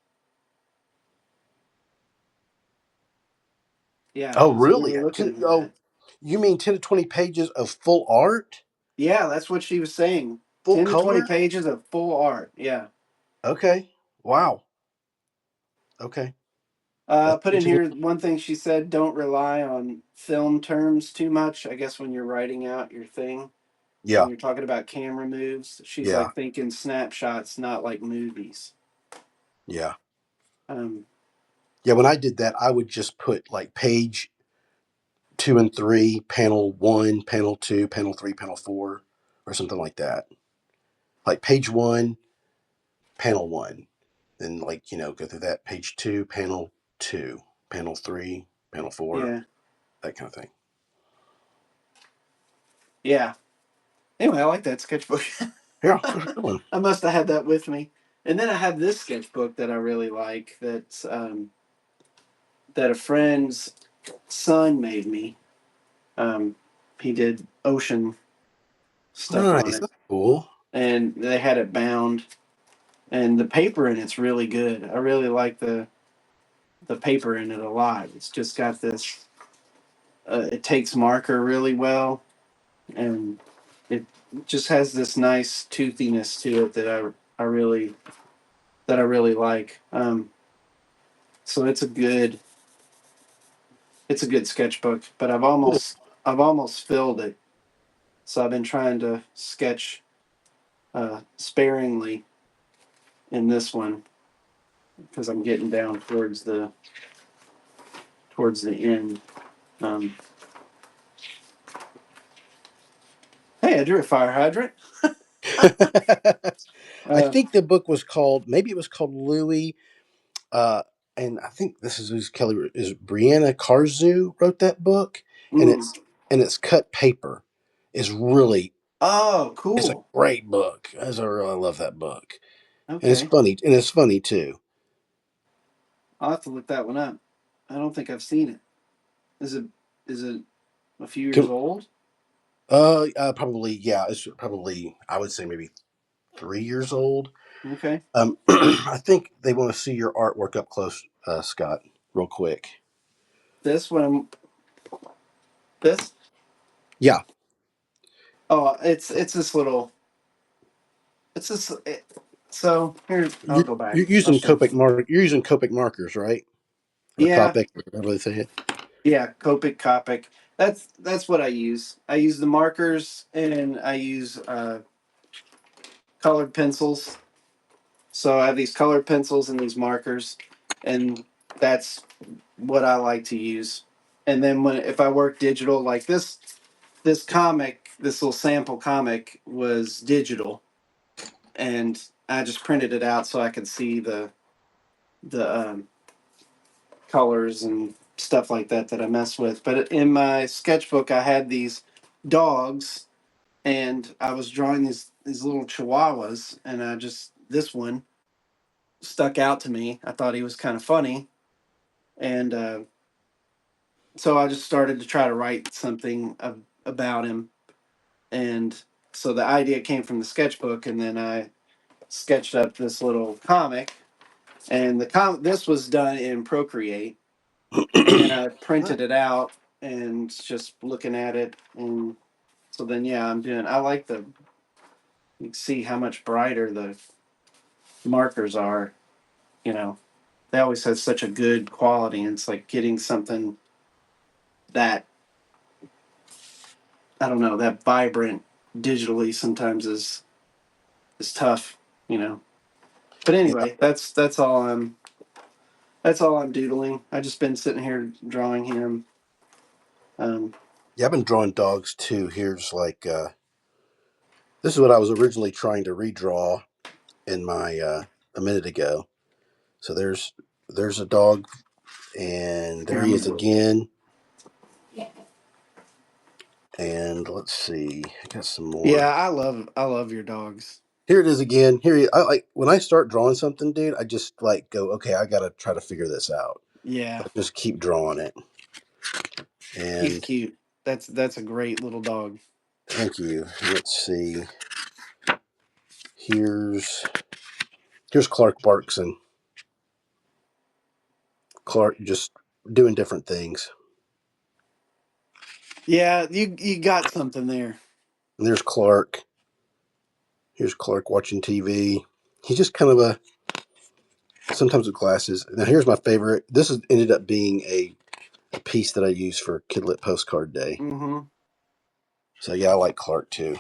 Yeah, Oh, so we really? were looking at Oh, that. you mean 10 to 20 pages of full art, Yeah, that's what she was saying. full 10 to 20 color? pages of full art. Yeah. Okay. Wow. Okay. That's Put in interesting. here one thing she said, don't rely on film terms too much. I guess when you're writing out your thing, when Yeah. you're talking about camera moves, she's Yeah. like thinking snapshots, not like movies. Yeah. Um, Yeah. When I did that, I would just put like page 2 and 3, panel 1, panel 2, panel 3, panel 4, or something like that. Like page 1, panel 1. Then, like, go through that. Page 2, panel 2, panel 3, panel 4, yeah. that kind of thing. Yeah. Anyway, I like that sketchbook. Yeah. Good one. I must have had that with me. And then I have this sketchbook that I really like that a friend's son made me. Um, he did ocean stuff on Nice. it, That's cool. and they had it bound. And the paper in it's really good. I really like the paper in it a lot. It's just got this. It takes marker really well, and it just has this nice toothiness to it that I really like. So it's a good sketchbook, but Cool. I've almost filled it. So I've been trying to sketch sparingly in this one because I'm getting down towards the end. Um, hey, I drew a fire hydrant. I Uh, think the book was called, maybe it was called Louis. Uh, and I think this is who's Kelly is Brianna Karzu wrote that book, and mm. it's cut paper. It's really Oh, it's a cool. great book. I really love that book, and Okay, it's funny too. I'll have to look that one up. I don't think I've seen it. Is it is it a few years Can, old? probably yeah. It's probably I would say maybe 3 years old. Okay, I think they want to see your artwork up close, Scott, real quick. this one. This. Yeah, Oh, it's this little. It's this. So here, I'll go back. I'll show you. You're using Copic markers, right? Or Yeah, Copic, whatever they say it. yeah, Copic, Copic. That's what I use. I use the markers and I use colored pencils. So I have these colored pencils and these markers, and that's what I like to use. And then when if I work digital like this comic, this little sample comic was digital, and I just printed it out so I could see the colors and stuff like that that I mess with. But in my sketchbook, I had these dogs, and I was drawing these little chihuahuas, and I just this one stuck out to me. I thought he was kind of funny, and so I just started to try to write something about him, and so the idea came from the sketchbook, and then I sketched up this little comic, and this was done in Procreate, and then I Nice. printed it out and just looking at it, and so then yeah, I like the you can see how much brighter the markers are. You know, they always have such a good quality, and it's like getting something that I don't know that vibrant digitally sometimes is tough. You know, but Yeah, anyway, that's all I'm doodling. I just been sitting here drawing him. Um, yeah. I've been drawing dogs too. Here's like this is what I was originally trying to redraw in my a minute ago. So there's a dog, and Here, there I'm he gonna is go. again. And let's see, I got some Yeah, more. I love your dogs. Here it is again. I like when I start drawing something, dude. I just like go, okay, I gotta try to figure this out. Yeah, So I just keep drawing it. he's And cute. That's a great little dog. thank you. Let's see. Here's here's Clark Barkson. Clark just doing different things. Yeah, you got something there. And there's Clark. Here's Clark watching TV. He's just kind of a sometimes with glasses. Now here's my favorite. This has ended up being a piece that I use for Kidlit Postcard Day. Mm-hmm. So yeah, I like Clark too.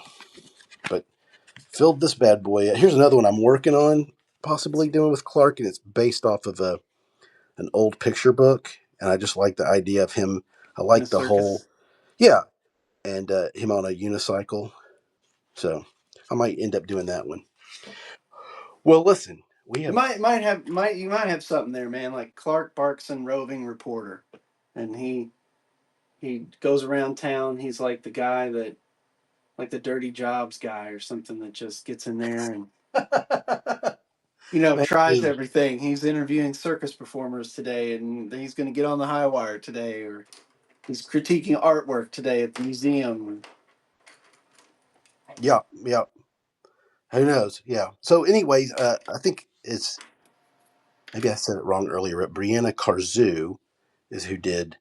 But filled this bad boy. Here's another one I'm working on, possibly doing with Clark, and it's based off of an old picture book. And I just like the idea of him. I In a like the whole circus. yeah, and him on a unicycle. So I might end up doing that one. Well, listen, we You have might have something there, man. Like Clark Barkson, roving reporter, and he goes around town. He's like the guy that like the dirty jobs guy or something that just gets in there and tries maybe everything. He's interviewing circus performers today, and he's going to get on the high wire today, or he's critiquing artwork today at the museum. yeah, yeah. Who knows? Yeah. So, anyways, I think it's maybe I said it wrong earlier, but Brianna Carzou is who did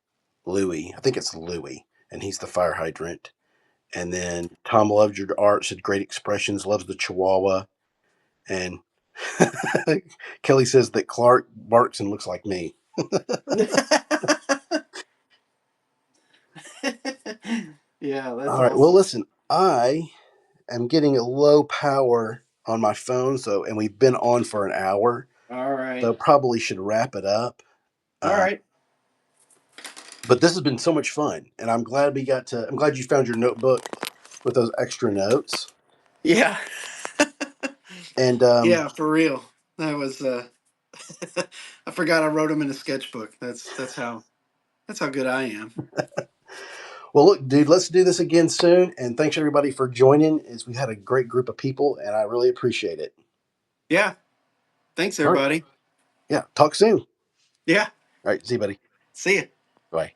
Louis. I think it's Louis, and he's the fire hydrant. And then Tom loves your art, said great expressions, loves the Chihuahua. And Kelly says that Clark barks and looks like me. Yeah, that's All right. Well, awesome. listen, I am getting a low power on my phone, so and we've been on for an hour, All so right. probably should wrap it up. All Uh, right. but this has been so much fun, and I'm glad we got to. I'm glad you found your notebook with those extra notes. Yeah. And Yeah, for real. That was I forgot I wrote them in a sketchbook. That's how good I am. well, look, dude, let's do this again soon. And thanks everybody for joining. As we had a great group of people, and I really appreciate it. Yeah. Thanks All right, everybody. yeah, talk soon. Yeah. All right, see you, buddy. See ya. Bye.